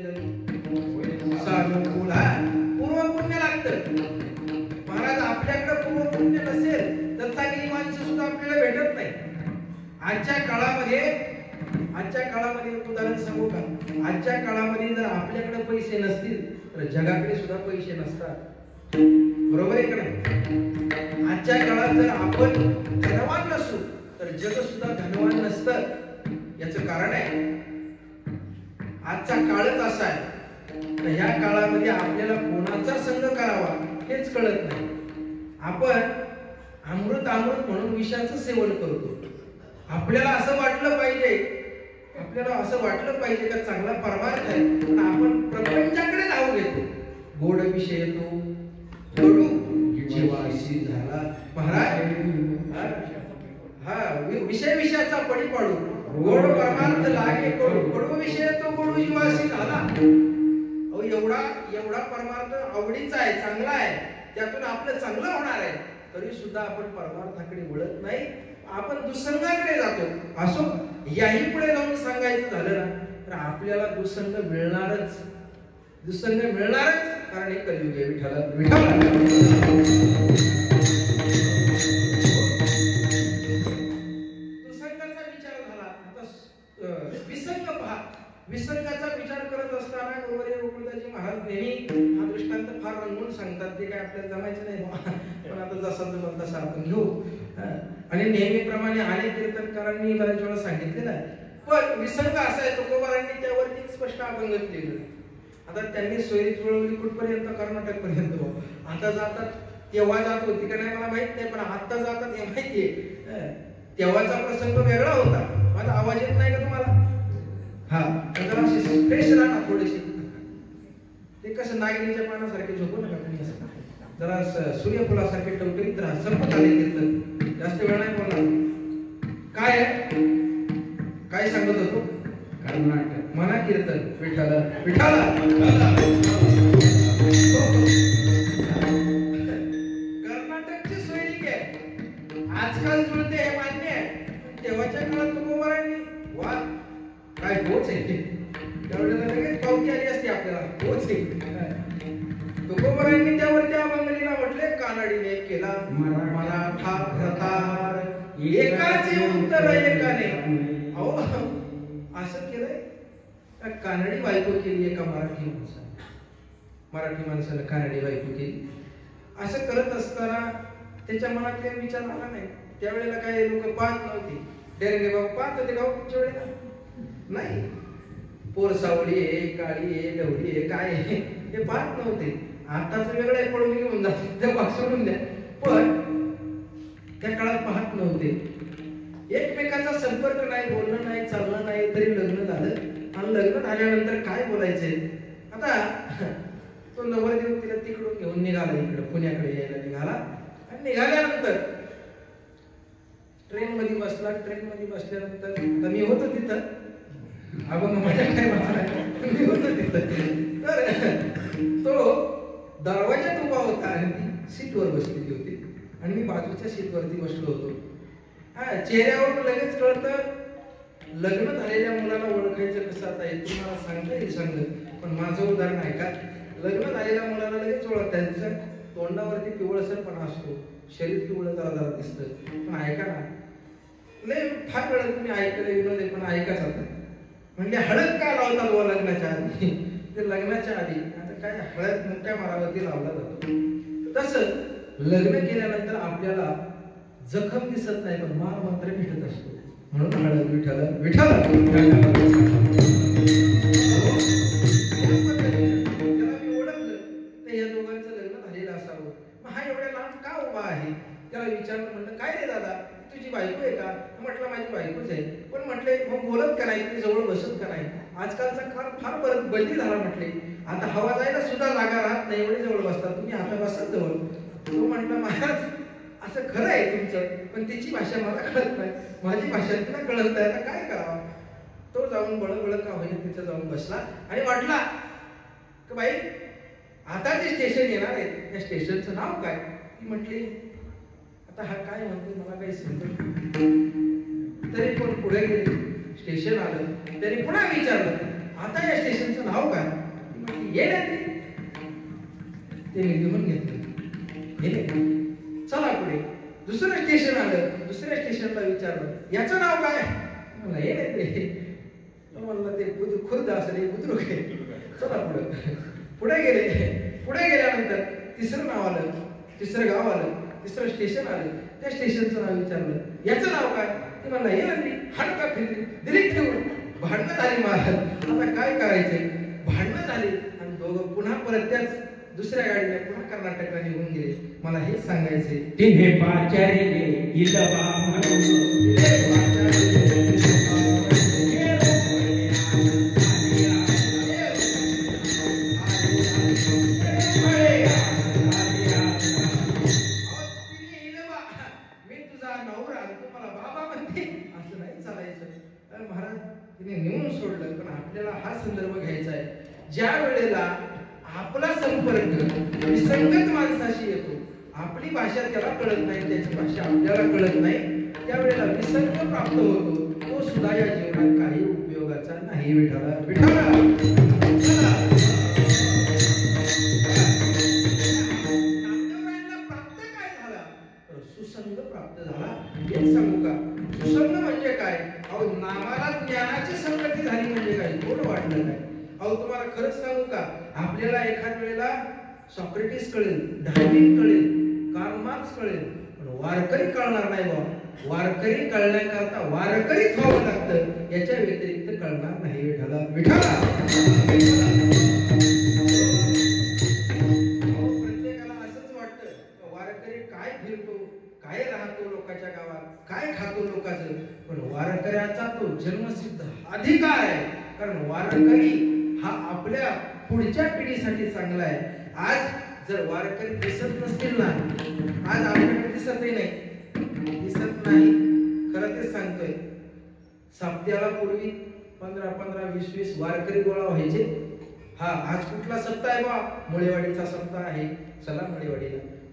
पूर्व पुण्य लागतं. महाराज आपल्याकडे पूर्व पुण्य नसेल तर चांगली माणसं सुद्धा आपल्याला भेटत नाही. आजच्या काळामध्ये एक उदाहरण सांगू का? आजच्या काळामध्ये जर आपल्याकडे पैसे नसतील तर जगाकडे सुद्धा पैसे नसतात. बरोबर आहे का नाही? आजच्या काळात जर आपण धनवान नसू तर जग सुद्धा धनवान नसतं. याचं कारण आहे आजचा काळच असा आहे. तर ह्या काळामध्ये आपल्याला कोणाचा संग करावा हेच कळत नाही. आपण अमृत म्हणून विषाचं सेवन करतो. आपल्याला असं वाटलं पाहिजे का चांगला परमार्थ आहे, पण आपण प्रपंचाकडे धाव घेतो. गोड विषय तो कडू जीवाशी झाला. महाराज विषयाचा पडी पाडू, गोड परमार्थ लागे कडू विषय तो कडू जीवाशी झाला. एवढा परमार्थ आवडीचा आहे, चांगला आहे, त्यातून आपलं चांगलं होणार आहे, तरी सुद्धा आपण परमार्थाकडे वळत नाही, आपण दुसंगाकडे जातो. असो, याही पुढे जाऊन सांगायचं झालं ना तर आपल्याला दुसंग मिळणारच, कारण हे कलियुग आहे. विठ्ठल दुसंगाचा विचार झाला. आता विसंग पहा. विसंगाचा विचार करत असताना गुरुवर्य गोकुळदासजी महाराज नेहमी हा दृष्टांत फार रंगवून सांगतात. ते काय आपल्याला जमायचं नाही, पण आता जसा जमल तसा आपण घेऊ. आणि नेहमीप्रमाणे अनेक कीर्तनकारांनी बऱ्याच वेळा सांगितलेलं आहे. पण विसंग असा आहे, तुकोबारांनी त्यावरती स्पष्ट अभंग केलं. आता त्यांनी सोयरीत वळवली कुठपर्यंत? कर्नाटक पर्यंत. आता जातात, तेव्हा जात होती का नाही मला माहित नाही, पण आता जातात हे माहितीये. तेव्हाचा प्रसंग वेगळा होता. माझा आवाज येत नाही का तुम्हाला? हा, जरा फ्रेश राहा थोडीशी. ते कसं नागिनीच्या पानासारखे झोपू नका तुम्ही, असं जरा सूर्यफुलासारखे टवटवीत राहा. संपत आले कीर्तन, जास्त वेळ नाही बोलणार. काय सांगत होतो? कर्नाटक मना कीर्तन. विठ्ठल कर्नाटकची सोयरी आहे. आजकाल जुळते हे मान्य आहे, तेव्हाच्या काळात तुकोबारांनी वा काय पोच आहे. त्यावेळेला पावती आली असते आपल्याला, पोच आहे. तुकोबारांनी त्यावरती अभंगलीला म्हटले, कानडीने केला मराठा प्रकार, एकाचे उत्तर एकाने. अहो असं केलंय, कानडी बायको केली एका मराठी माणसानं कानडी बायको केली. असं करत असताना त्याच्या मनात काही विचार आला नाही. त्यावेळेला काही लोक पाहत नव्हते. डेरंगे बाबा पाहत होते गाव तुमच्या वेळेला नाही. पोर सावळी आहे, काळी आहे, ढवळी आहे, काय आहे हे पाहत नव्हते. आताच वेगळं आहे, पळून घेऊन जाते, त्या सोडून द्या. पण त्या काळात पाहत नव्हते. एकमेकाचा संपर्क नाही, बोलणं नाही, चालणं नाही, तरी लग्न झालं. आणि लग्न झाल्यानंतर काय बोलायचंय? आता तो नवरदेव तिला तिकडून घेऊन निघाला, इकडे पुण्याकडे यायला निघाला. आणि निघाल्यानंतर ट्रेन मध्ये बसला. ट्रेन मध्ये बसल्यानंतर आता मी होतो तिथं, अभंग माझ्या काय म्हणा, मी होतो तिथं. तर तो दरवाजात उभा होता आणि ती सीटवर बसलेली होती आणि मी बाजूच्या सीटवरती बसलो होतो. चेहऱ्यावरून लगेच कळतं. लग्न झालेल्या मुलाला ओळखायचं कसं? आता हे तुम्हाला सांगता येईल सांगलं, पण माझं उदाहरण आहे का? लग्न झालेल्या मुलाला लगेच ओळखता येईल. तोंडावरती पिवळसरपणा असतो, शरीर पिवळं जरा दिसतं. पण ऐका ना, लय फार वेळा तुम्ही ऐकलं विनोद आहे, पण ऐकाच आता. म्हणजे हळद का लावतात व लग्नाच्या आधी? ते लग्नाच्या आधी आता काय हळद मोठ्या मारावरती लावला जातो. तसं लग्न केल्यानंतर आपल्याला जखम दिसत नाही पण मार मात्र भेटत असतो. म्हणून हळद विठ्ठल विठ्ठल त्याला मी ओळखलं तर या दोघांचं लग्न झालेलं असावं. मग हा एवढ्या लांब का उभा आहे त्याला विचारलं. म्हणलं काय रे दादा तुझी बायको आहे का? म्हटलं माझी बायकोच आहे. पण म्हटले मग बोलत का नाही तुम्ही जवळ बसत का नाही? आजकालचा काळ फार बरं बदली झाला. म्हटले आता हवा जायला सुद्धा जागा राहत नाही एवढे जवळ बसतात तुम्ही आता बसत जवळ. तो म्हटला महाराज असं खरं आहे तुमचं पण तिची भाषा मला कळत नाही माझी भाषा तिला कळत नाही आता काय करावं. तो जाऊन बळबळ का होईना तिथं जाऊन बसला आणि वाटला की बाई आता जे स्टेशन येणार आहे त्या स्टेशनचं नाव काय? ती म्हटली आता हा काय म्हणतो मला काही समजत. तरी पण पुढे गेले स्टेशन आलं त्याने पुन्हा विचारलं आता या स्टेशनचं नाव काय? ती म्हटली ये ना ते लिहून घेतलं. चला पुढे दुसरं स्टेशन आलं दुसऱ्या स्टेशनला विचारलं याचं नाव काय? मला हे नाही ते म्हणलं ते खुर्द असेल बुद्रुक आहे. चला पुढे गेल्यानंतर तिसरं नाव आलं तिसरं गाव आलं तिसरं स्टेशन आलं त्या स्टेशनचं नाव विचारलं याचं नाव काय? ते म्हणलं हे नंदी हाडका फिरली दिली ठेवून भांडणं झाली महाराज. आता काय करायचंय भांडणं झाली आणि दोघं पुन्हा परत त्याच दुसऱ्या गाडीने पुन्हा कर्नाटकला निघून गेले. मला हेच सांगायचे तिने पाचारिले इलवा मी तुझा नवरा तुम्हाला बाबा म्हणते असं नाही चालायचं. तर महाराज तिने नेऊन सोडलं. पण आपल्याला हा संदर्भ घ्यायचा आहे ज्या वेळेला आपला संपर्क विसंगत माणसाशी येतो आपली भाषा त्याला कळत नाही त्याची भाषा आपल्याला कळत नाही त्यावेळेला विसंग प्राप्त होतो. तो सुद्धा या जीवनात काही उपयोगाचा नाही. विठ्ठला विठ्ठला प्राप्त काय झाला तर सुसंग प्राप्त झाला. हेच सांगू का सुसंग म्हणजे काय? अहो नामाला ज्ञानाची संगती झाली म्हणजे काय गोड वाटलं काय? अहो तुम्हाला खरंच सांगू का आपल्याला एखाद वेळेला सॉक्रेटिस कळेल डार्विन कळेल कार्ल मार्क्स कळेल पण वारकरी कळणार नाही. बा वारकरी कळण्याकरता वारकरीच व्हावं लागतं याच्या व्यतिरिक्त कळणार नाही. विठ्ठला विठ्ठला प्रत्येकाला असंच वाटतं वारकरी काय फिरतो काय राहतो लोकांच्या गावात काय खातो लोकांचं पण वारकऱ्याचा तो जन्मसिद्ध अधिकार आहे. कारण वारकरी हा आपल्या पुढच्या पिढीसाठी चांगला आहे. आज जर वारकरी दिसत नसतील ना आज आपल्याकडे दिसतही नाही खरं तेच सांगतोय. सप्त्याला पूर्वी 15-20 वारकरी गोळा व्हायचे. हा आज कुठला सप्ताह आहे बा मुळेवाडीचा सप्ताह आहे चला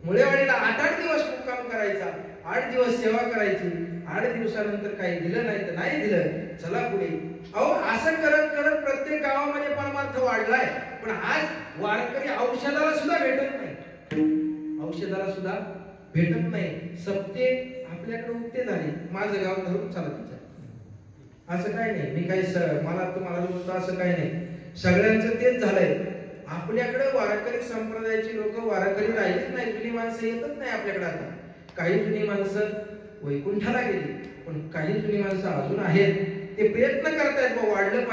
मुळेवाडीला 8 दिवस मुक्काम करायचा 8 दिवस सेवा करायची 8 दिवसानंतर काही दिलं नाही तर नाही दिलं चला पुढे. अहो असं करत करत प्रत्येक गावामध्ये परमार्थ वाढलाय. पण आज वारकरी औषधाला सुद्धा भेटत नाही. सप्ते आपल्याकडे उक्ते झाले माझं गाव धरून चालत असं काय नाही. मी काही मला तुम्हाला बोलतो असं काय नाही. सगळ्यांचं तेच झालंय. आपल्याकडे वारकरी संप्रदायाची लोक वारकरी राहिलीच नाही. जुनी माणसं येतच नाही आपल्याकडे. आता काही जुनी माणसं वैकुंठाला गेली पण काही जुनी माणसं अजून आहेत. ते प्रयत्न करतायत वाढलं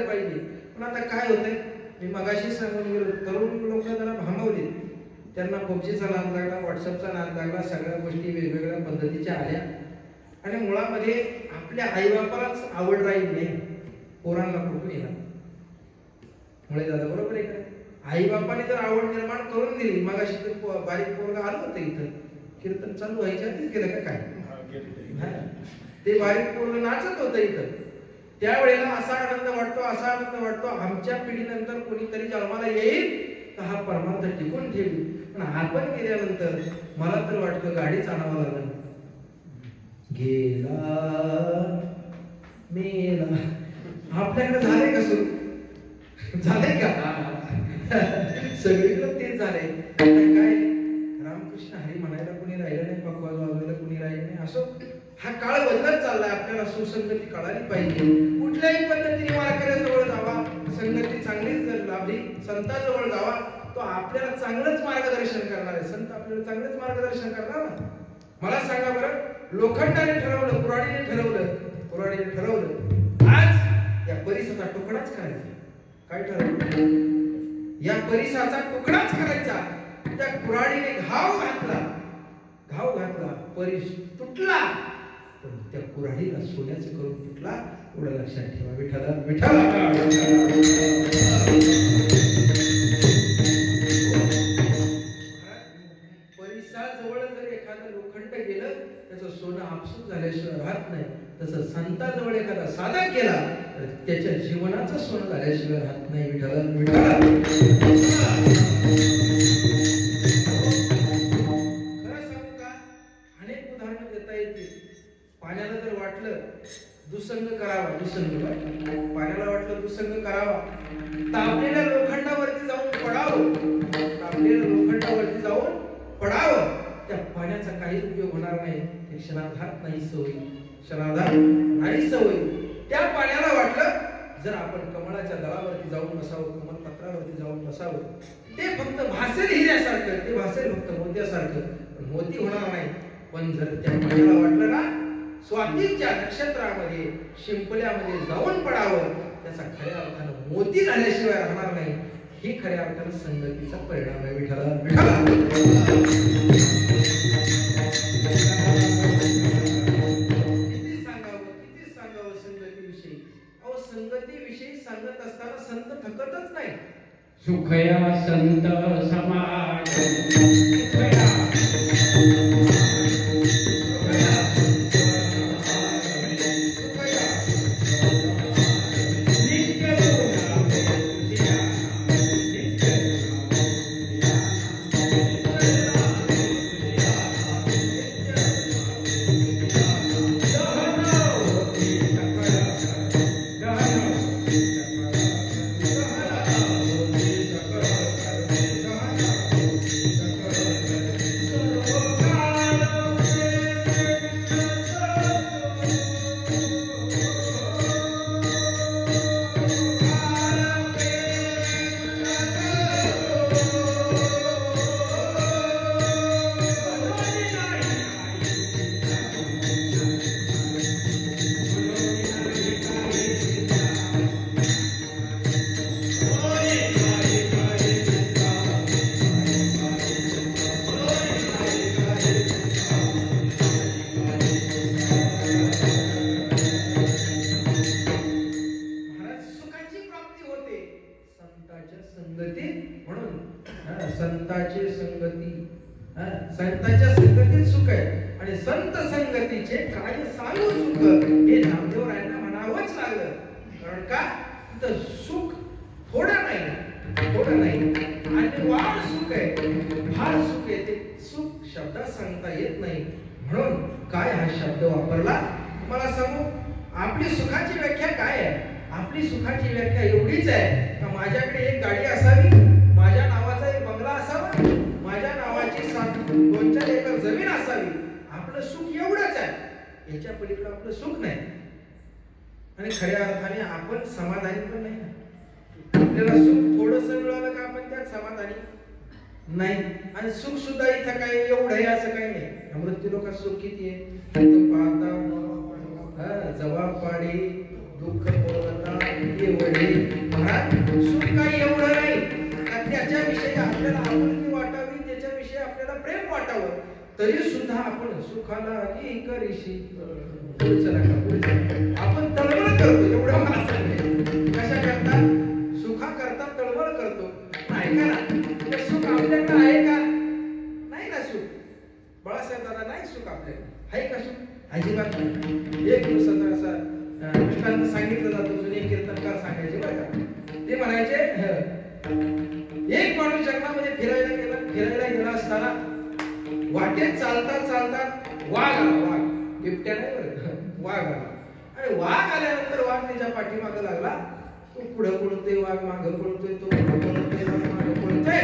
पाहिजे. पण आता काय होतंय मी मगाशी सांगून गेलो तरुण लोक जरा भांबवले. त्यांना पबजीचा नाद लागला व्हॉट्सअपचा नाद लागला सगळ्या गोष्टी वेगवेगळ्या पद्धतीच्या आल्या आणि मुळामध्ये आपल्या आईबापालाच आवड राहील नाही पोरांना कुठून येणार. मुळे दादा बरोबर आहे का? आईबापाने जर आवड निर्माण करून दिली मगाशी बारीक पोरगा आलं होतं इथं कीर्तन चालू व्हायच्या आधीच गेलं का काय ते बारीक पोरग नाचत होतं इथं. त्यावेळेला असा आनंद वाटतो आमच्या पिढीनंतर कोणीतरी जन्माला येईल तर हा परमार्थ टिकून ठेवी. पण आपण गेल्यानंतर मला तर वाटतं गाडीच आणावं लागेल. गेला मेला आपल्याकडे झालंय का सुरू झालंय का? सगळीकडे तेच झालंय. काय रामकृष्ण हरी म्हणायला कुणी राहिलं नाही पकवाज वाजवायला कुणी राहिलं नाही. असो हा काळ बदलत चाललाय. आपल्याला सुसंगती कळाली पाहिजे. कुठल्याही पद्धतीने वारकऱ्याजवळ जावा संगती चांगलीच जर लाभली संताजवळ जावा तो आपल्याला चांगलंच मार्गदर्शन करणार आहे. संत आपल्याला चांगलंच मार्गदर्शन करणार ना. मला सांगा बरं, लोखंडाने ठरवलं, कुऱ्हाडीने ठरवलं आज या परिसाचा तुकडाच करायचा. काय ठरवलं? या परिसाचा तुकडाच करायचा. त्या कुऱ्हाडीने घाव घातला, परिस तुटला, पण त्या कुऱ्हाडीला सोन्याचं करून तुटला. एवढं लक्षात ठेवा. परिसाजवळ जर एखादं लोखंड गेलं, त्याचं सोनं आपसूक झाल्याशिवाय राहत नाही. तसं संताजवळ एखादा साधक गेला तर त्याच्या जीवनाचं सोनं झाल्याशिवाय राहत नाही. खरं सांगू का, अनेक उदाहरणं देता येतील. पाण्याला जर वाटलं दुसंग करावा, पाण्याला वाटलं दुसंग करावा, तापलेल्या लोखंडावरती जाऊन पडावं, त्या पाण्याचा काही उपयोग होणार नाही. ते क्षणार्धात नाहीस होईल. त्या पाण्याला वाटलं जर आपण कमळाच्या दळावरती जाऊन बसावं, कमलपत्रावरती जाऊन बसावं, ते फक्त भासेल हिऱ्यासारखं, ते भासेल फक्त मोत्यासारखं, पण मोती होणार नाही. पण जर त्या पाण्याला वाटलं ना स्वातीच्या नक्षत्रामध्ये, शिंपल्यामध्ये जाऊन पडावं, त्याचा खऱ्या अर्थानं मोती झाल्याशिवाय राहणार नाही. ही खऱ्या अर्थानं संगतीचा परिणाम आहे. किती सांगावं संगतीविषयी. अहो, संगतीविषयी सांगत असताना संत थकतच नाही. सुखया संत समाज, संतांच्या संगतीत सुख आहे. आणि संत संगतीचे काय सांगू सुख, हे नामदेवरायांना म्हणावंच लागलं. कारण का, तिथं सुख थोडं नाही आणि वाढ सुख आहे, फार सुख आहे. ते सुख शब्दात सांगता येत नाही. म्हणून काय हा शब्द वापरला. मला सांगू, आपली सुखाची व्याख्या काय आहे? आपली सुखाची व्याख्या एवढीच आहे का माझ्याकडे एक गाडी असावी, माझ्या नावाचा एक बंगला असावा, माझ्या नावाची 2-4 एकर जमीन असावी. आपलं सुख एवढंच आहे. याच्या पलीकडे आपलं सुख नाही. आणि खऱ्या अर्थाने आपण समाधानी पण नाही. आपल्याला सुख थोडंस मिळालं का आपण त्यात समाधानी नाही. आणि सुख सुद्धा इथं काय एवढं आहे असं काही नाही. मृत्यू लोकांत सुख किती आहे? पाहता जबाब पाडी, दुःख बोलता एवढे. सुख काही एवढं नाही. त्याच्याविषयी आपल्याला आपुलकी वाटावी, त्याच्याविषयी आपल्याला प्रेम वाटावं, तरी सुद्धा आपण सुखाला की करीशी आपण तळमळ करतो. एवढं मला सांगेल. कशा करता? सुखा करता तळमळ करतो. ऐका ना, ते सुख आपल्याकडे आहे का? नाही ना सुख. बाळासाहेब दादा, नाही सुख आपल्याकडे आहे का? सुख अजिबात नाही. एक दिवसाचा असा दृष्टांत सांगितलं जातो. जुने कीर्तनकार सांगायचे बरं का. ते म्हणायचे, एक माणूस जंगलामध्ये फिरायला गेला असताना वाटेत चालता वाघ आला. बिबट्या नाही बरं, वाघ आला. आणि वाघ आल्यानंतर वाघ त्याच्या पाठीमागे लागला. तो पुढे पळतोय, वाघ मागे पळतोय, तो पुढे पळतोय, वाघ मागे पळतोय.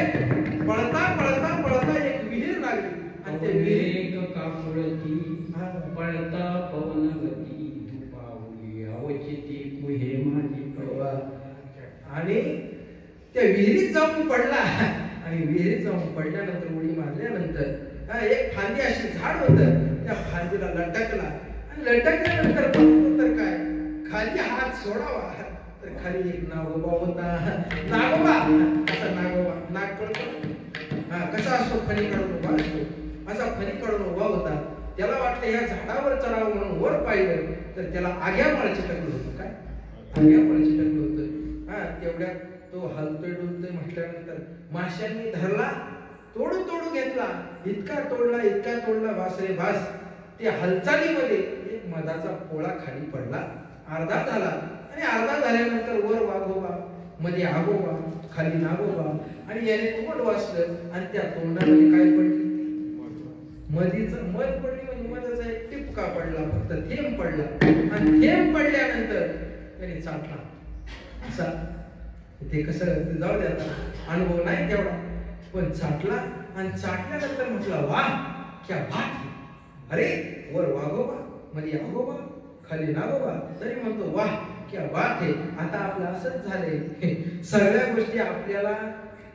पळता एक विहीर लागली. आणि ते विहीर कापुरती पळता पवन गती पावली अवचिती कुहे माझी. आणि त्या विहिरीत जाऊन पडला. आणि विहिरीत जाऊन पडल्यानंतर उडी मारल्यानंतर एक फांदी अशी झाड होतं, त्या फांदीला लटकला आणि लटकल्यानंतर बघतो तर काय, खाली हात सोडावा तर खाली एक नागोबा होता. नागोबा असा नागोबा नाग कळतो कसा असतो, फणी काढून उभा असतो, असा फणी काढून उभा होता. त्याला वाटलं या झाडावर चढावं म्हणून वर पाहिलं तर त्याला आग्यामाळ चिटकलं होतं. काय आग्यामाळ चिटकलं होतं. तेवढ्यात तो हलतोय डुलतोय म्हटल्यानंतर माशांनी धरला, तोडू घेतला, इतका तोडला भास रे भास. ते हालचालीमध्ये एक मधाचा पोळा खाली पडला, अर्धा झाला आणि अर्धा झाल्यानंतर वर वाघोबा, मध्ये आगोबा, खाली नागोबा आणि याने तोंड वाचलं आणि त्या तोंडामध्ये काय पडली, मध पडली. म्हणजे मधाचा एक टिपका पडला, फक्त थेंब पडला आणि थेंब पडल्यानंतर त्याने चाटला. असा ते कसं जाऊ द्या, अनुभव नाही तेवढा, पण चाटला आणि चाटल्यानंतर म्हटलं वाह क्या बात है. अरे वर वाघोबा, मध्ये आगोबा, खाली नागोबा, तरी म्हणतो वाह क्या बात है. आता आपलं असंच झालंय, सगळ्या गोष्टी आपल्याला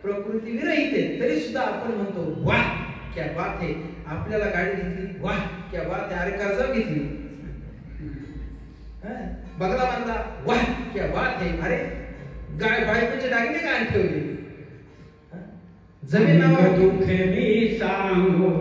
प्रकृती विरहित आहेत तरी सुद्धा आपण म्हणतो वाह क्या बात है. आपल्याला गाडी घेतली, वाह क्या बात है. अरे कर्ज घेतली, बंगला बांधला, वाह क्या बात है. अरे गाय बायकोचे दागिने काय ठेवले, जमीन नावावर दुःख मी सांगू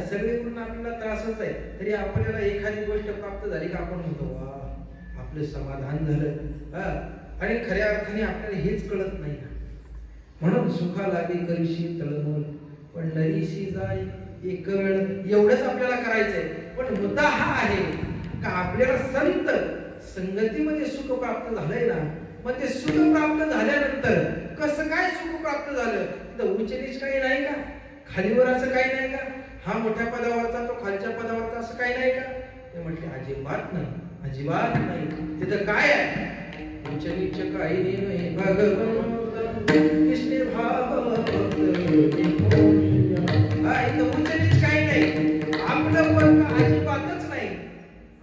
सगळीकडून आपल्याला त्रासच आहे, तरी आपल्याला एखादी गोष्ट प्राप्त झाली का आपण म्हणतो वा आपलं समाधान झालं. आणि खऱ्या अर्थाने आपल्याला हेच कळत नाही. म्हणून सुखा लागे करीशी तळमळ पण नरीशी जाय एक वेळ, एवढंच आपल्याला करायचंय. पण मुद्दा हा आहे का आपल्याला संत संगतीमध्ये सुख प्राप्त झालंय ना, मग ते सुख प्राप्त झाल्यानंतर कसं काय सुख प्राप्त झालं, तर उच्च नीच काही नाही का, खालीवर असं काही नाही का, हा मोठ्या पदावरचा तो खालच्या पदावरचा असं काही नाही का. ते म्हटले अजिबात नाही, अजिबात नाही. तिथं काय आहे, उच्च नीच काही नाही भगवंत कृष्ण भाव उच्च नीच काही नाही. आपलं वर्ग अजिबातच नाही,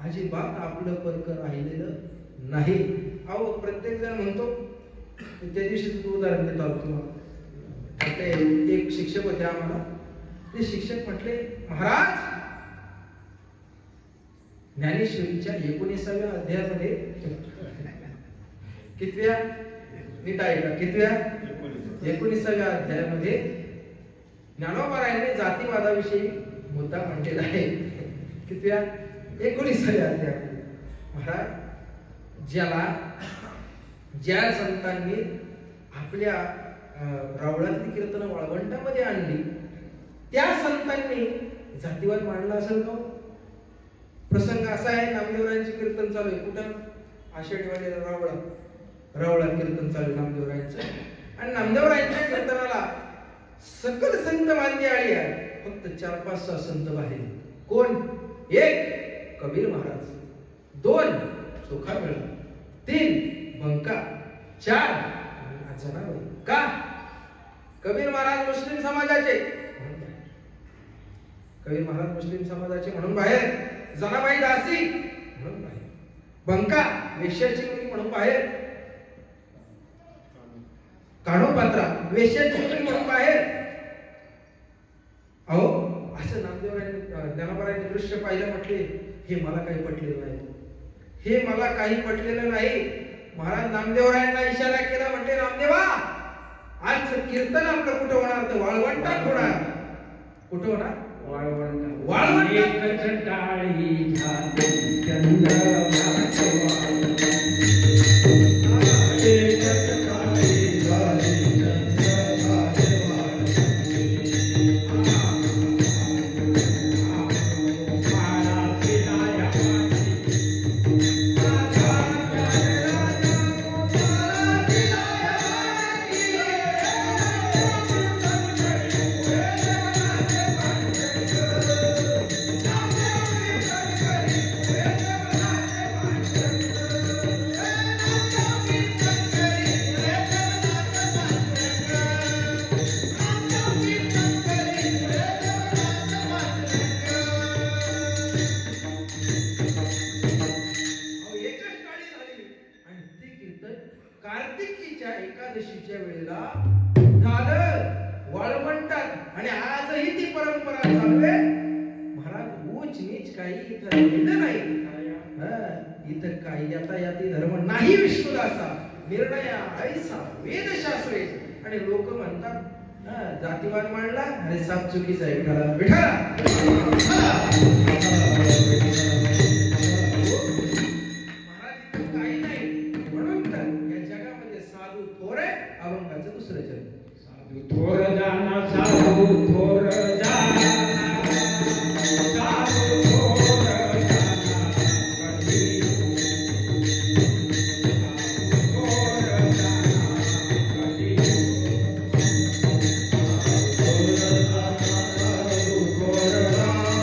अजिबात आपलं वर्ग राहिलेलं नाही. अहो प्रत्येक जण म्हणतो, त्या दिवशी तू उदाहरण देतो तुम्हाला. एक शिक्षक होते आम्हाला, ते शिक्षक म्हटले महाराज ज्ञानेश्वरीच्या 19व्या अध्यायामध्ये कितव्या नीट ऐका, कितव्या 19व्या अध्यायामध्ये ज्ञानोबारायांनी जातीवादाविषयी मुद्दा मांडलेला आहे. कितव्या 19व्या अध्यायामध्ये महाराज ज्या संतांनी आपल्या रावळातली कीर्तन वाळवंटामध्ये आणली त्या संतांनी जातीवाद मांडला असेल का. प्रसंग असा आहे, नामदेवरायांचे कीर्तन चालू आहे, कुठं आषाढीवाडीला रावळात कीर्तन चालू आहे नामदेवरायांचं. आणि नामदेवरायांच्या कीर्तनाला सकल संत मान्य आली आहे, फक्त 4-5-6 संत बाहेर. कोण? 1 कबीर महाराज, 2 सुखामेळ, 3 बंका, 4 जनाबाई. का? कबीर महाराज मुस्लिम समाजाचे, कबीर महाराज मुस्लिम समाजाचे म्हणून बाहेर, जनाबाई दासी म्हणून बाहेर, बंका वेश्याची मुलगी म्हणून बाहेर, काढोपात्रा वेश्याची मुलगी म्हणून बाहेर. अहो असं नामदेवरायांनी ज्ञानोबारायांनी दृश्य पाहिलं, म्हटले हे मला काही पटलेलं नाही, हे मला काही पटलेलं नाही. महाराज नामदेवरायांना इशारा केला, म्हटले नामदेवा आज कीर्तन आपलं कुठं होणार, तर वाळवंटात होणार. कुठं होणार? वाळवंटात. वाळवंटात. एकच टाळी झाली चंद्रभागेवाडी. एकच टाळी झाली कार्तिकीच्या एकादशीच्या वेळेला झालं वाळवंटात आणि आजही ती परंपरा चालू आहे. महाराज उच नीच काही इथं राहिलं नाही. इथं काही यातायाती धर्म नाही. विष्णुदासा निर्णया ऐसा वेदशास्त्रे. आणि लोक म्हणतात जातीवाद मांडला. अरे साप चुकीचा आहे. विठाला विठाला अभंगाचं दुसरं चरण. साधू थोर जाना साधू थोर जाना साधू थोर जाना कधी साधू थोर जाना कधी साधू थोर जाना साधू थोर जाना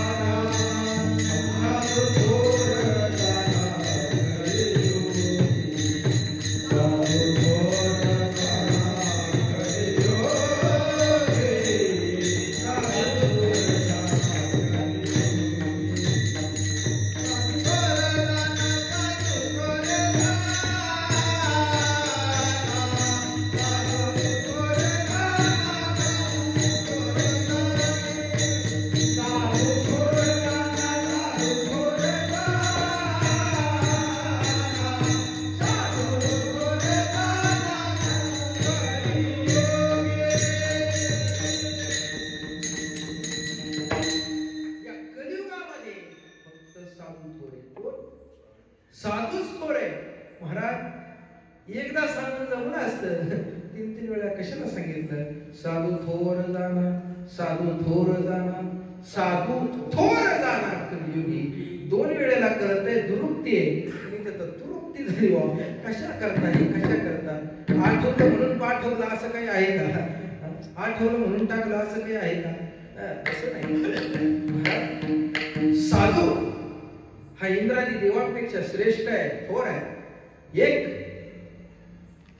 साधूच थोरे. महाराज एकदा सांगून जमलं असतं. तीन तीन वेळा कशाला सांगितलं? साधू थोर जाना साधू थोर जाना साधू थोर जाना. कलियुगी दोन वेळेला करत आहे. दुरुक्ती आहे आणि त्यात दुरुक्ती झाली. कशा करता ही कशा करता? आठवलं म्हणून पाठवलं असं काही आहे का? आठवलं म्हणून टाकलं असं काही आहे का? असं नाही. साधू हा इंद्रादी देवांपेक्षा श्रेष्ठ आहे. थोर आहे. एक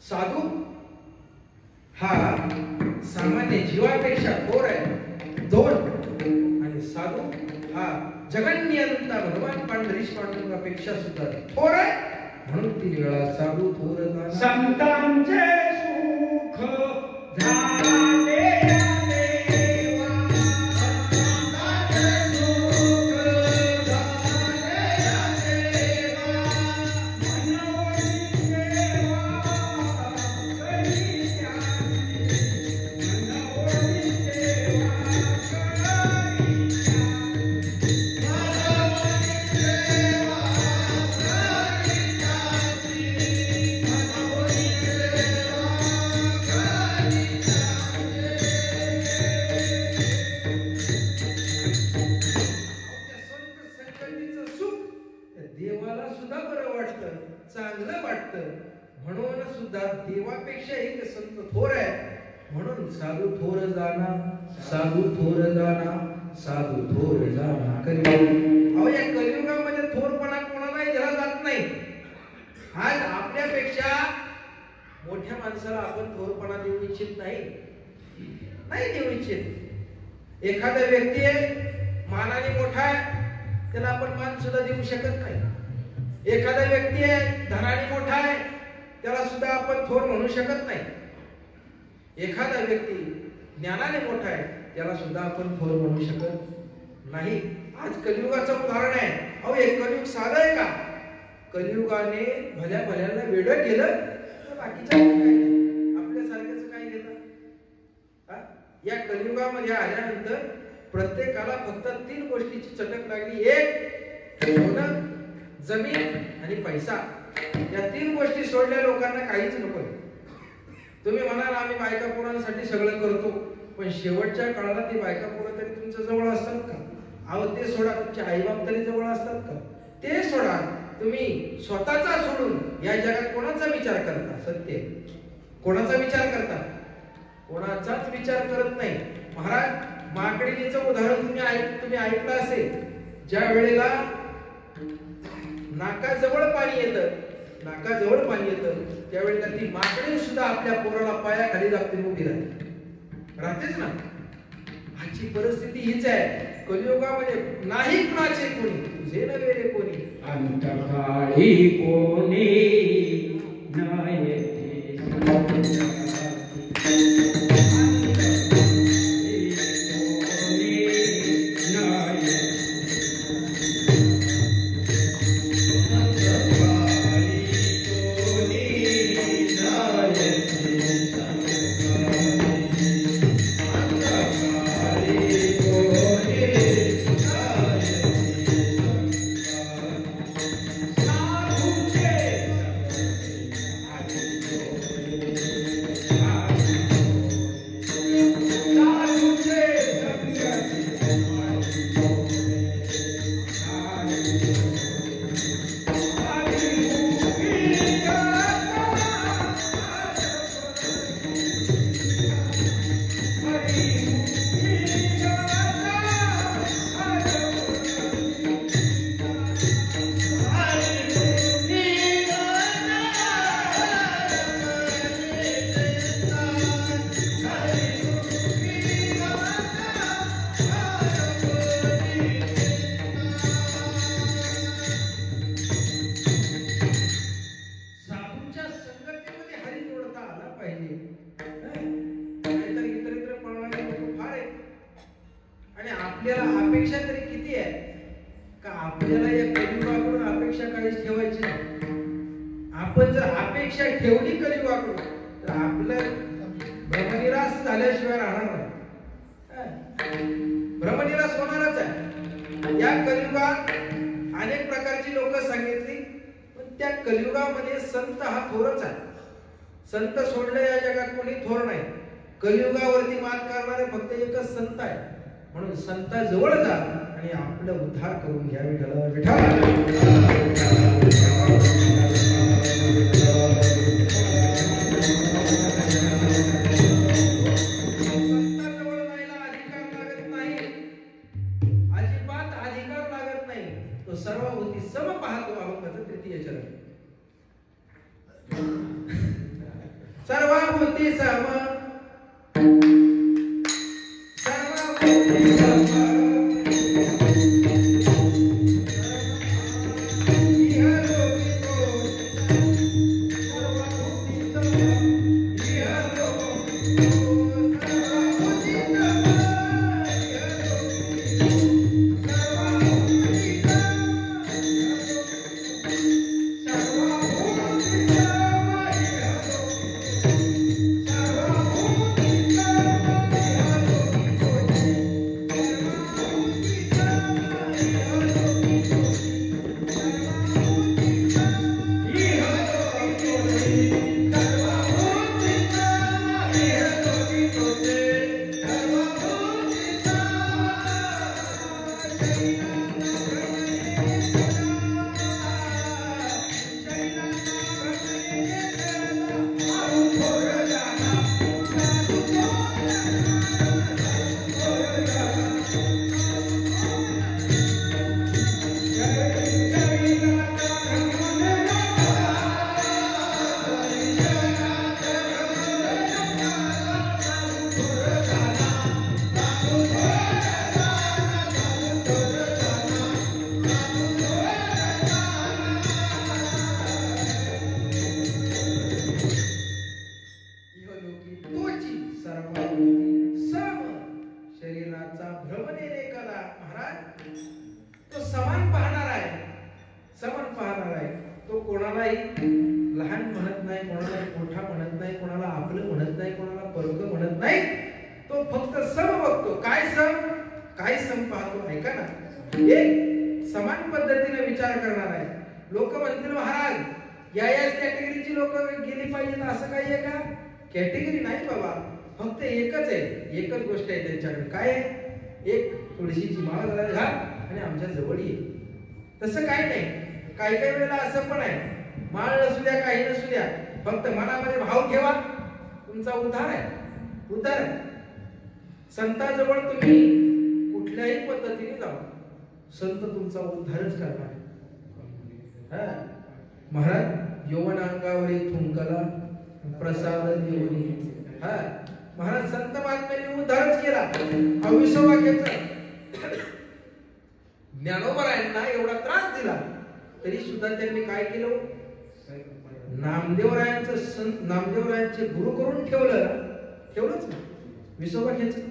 साधू हा सामान्य जीवापेक्षा थोर आहे. दोन आणि साधू हा जगन्नियंता भगवान पांढरीश पांडुरंगापेक्षा सुद्धा थोर आहे. म्हणून तीन वेळा साधू थोर जाना. संतांचे सुख झाले देवाला सुद्धा बरं वाटतं, चांगलं वाटतं. म्हणून सुद्धा देवापेक्षाही ते संत थोर आहे. म्हणून साधू थोर जाना साधू थोर जाना साधू थोर जाना. अहो या कलियुगामध्ये थोरपणा कोणालाही दिला जात नाही. आज आपल्यापेक्षा मोठ्या माणसाला आपण थोरपणा देऊ इच्छित नाही देऊ इच्छित. एखादा व्यक्ती आहे मानाने मोठा आहे, त्याला आपण मान सुद्धा देऊ शकत नाही. एखादा व्यक्ती आहे धनाने मोठा आहे, त्याला सुद्धा आपण थोर म्हणू शकत नाही. एखादा व्यक्ती ज्ञानाने मोठा आहे, त्याला सुद्धा आपण थोर म्हणू शकत नाही. आज कलियुगाचं उदाहरण आहे. अहो एक कलियुग साधं आहे का? कलियुगाने भल्या भल्याला वेडं केलं तर बाकीच्या काय आपल्यासारख्याच काय घेतात. या कलियुगामध्ये आल्यानंतर प्रत्येकाला फक्त 3 गोष्टीची चटक लागली. एक सोनं, जमीन आणि पैसा. या 3 गोष्टी सोडल्या लोकांना काहीच नको. तुम्ही म्हणाल आम्ही बायका पोरांसाठी सगळं करतो, पण शेवटच्या काळाला ती बायका पोरं तरी तुमच्या जवळ असतात का? अहो ते सोडा, तुमचे आईबाप तरी जवळ असतात का? ते सोडा. तुम्ही स्वतःचा सोडून या जगात कोणाचा विचार करता? सत्य, कोणाचा विचार करता? कोणाचाच विचार करत नाही. महाराज माकडिणीचं उदाहरण तुम्ही ऐकलं असेल. ज्या वेळेला नाकाजवळ पाणी येतं त्यावेळेला ती माकडी सुद्धा आपल्या पोराला पायाखाली लागते, उभी राहतेच ना. आजची परिस्थिती हीच आहे. कलियुगामध्ये नाही कुणाचे कोणी, तुझे नव्हे रे कोणी. अंतकाळी कोणी नाही आपल्याला अपेक्षा तरी किती आहे का? आपल्याला या कलियुगाकडून अपेक्षा काहीच ठेवायची नाही. आपण जर अपेक्षा ठेवली कलियुगाकडून तर आपलं भ्रमनिरास झाल्याशिवाय राहणार नाही. भ्रमनिरास होणारच आहे. या कलियुगात अनेक प्रकारची लोक सांगितली, पण त्या कलियुगामध्ये संत हा थोरच आहे. संत सोडले या जगात कोणी थोर नाही. कलियुगावरती मात करणारे फक्त एकच संत आहे. म्हणून संताजवळ जा आणि आपलं उद्धार करून घ्या. संताजवळ जायला अधिकार लागत नाही, अजिबात अधिकार लागत नाही. तो सर्वभूती सम पाहतो. अभंगाचं 3 चरण. सर्वभूती सम, काय पद्धतीने विचार करणार आहे. लोक म्हणतील महाराज याच कॅटेगरीची लोक गेली पाहिजेत असं काही आहे का? कॅटेगरी नाही बाबा, फक्त एकच आहे, एकच गोष्ट आहे त्यांच्याकडे. काय आहे? एक तुळशीची माळ घाल आणि आमच्या जवळ ये. तसं काही नाही. काही काही वेळेला असं पण आहे, माळ नसू द्या काही नसू द्या, फक्त मनामध्ये भाव ठेवा, तुमचा उद्धार आहे. उद्धार आहे. संताजवळ तुम्ही कुठल्याही पद्धतीने जावा, संत तुमचा उद्धारच करणार. महाराज यौवन अंगावरील थुंकला प्रसाद देऊनी. महाराज संत महात्म्यांनी उद्धारच केला. अविश्वाक्याचं ज्ञानोबरायांना एवढा त्रास दिला तरी सुद्धा त्यांनी काय केलं? नामदेवरायांचे गुरु करून ठेवलंच ना विसोबाक्याचं.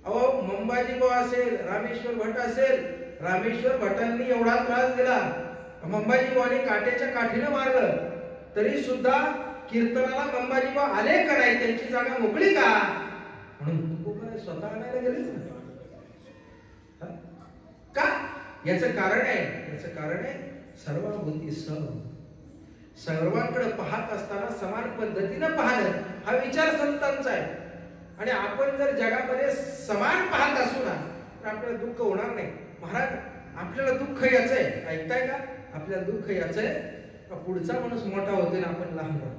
अहो मंबाजी बुवा असेल, रामेश्वर भट असेल, रामेश्वर भटांनी एवढा त्रास दिला, मंबाजी बुवांनी काट्याच्या काठीनं मारलं तरी सुद्धा कीर्तनाला मंबाजी बुवा आले का नाही? त्यांची जागा मोकळी का? म्हणून स्वतः आणायला गेलेच ना. का? याचं कारण आहे सर्वाभूती सम. सर्वांकडे पाहत असताना समान पद्धतीनं पाहणं हा विचार संतांचा आहे. आणि आपण जर जगामध्ये समान पाहत असू ना तर आपल्याला दुःख होणार नाही. महाराज आपल्याला दुःख याचं आहे, ऐकताय का? आपल्याला दुःख याचं आहे का पुढचा माणूस मोठा होतोय ना आपण लहान राहतो.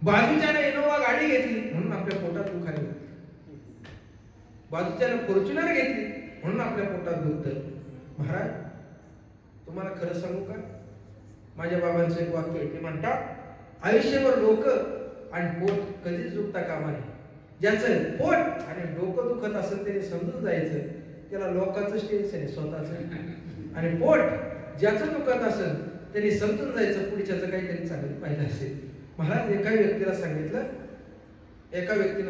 बाजूच्याने इनोवा गाडी घेतली म्हणून आपल्या पोटात दुःख आलं, बाजूच्याने फॉर्च्युनर घेतली म्हणून आपल्या पोटात दुखतं. महाराज तुम्हाला खरं सांगू का? माझ्या बाबांचं एक वाक्य आहे, ते म्हणतात आयुष्यभर डोकं आणि पोट कधीच दुखता कामा नये. ज्याचं पोट आणि डोकं दुखत असेल त्याने समजून जायचं त्याला लोकांचं टेन्शन आहे स्वतःच. आणि पोट ज्याचं दुखत असेल त्यांनी समजून जायचं पुढच्याचं काहीतरी चांगलं पाहिलं असेल. महाराज एका व्यक्तीनं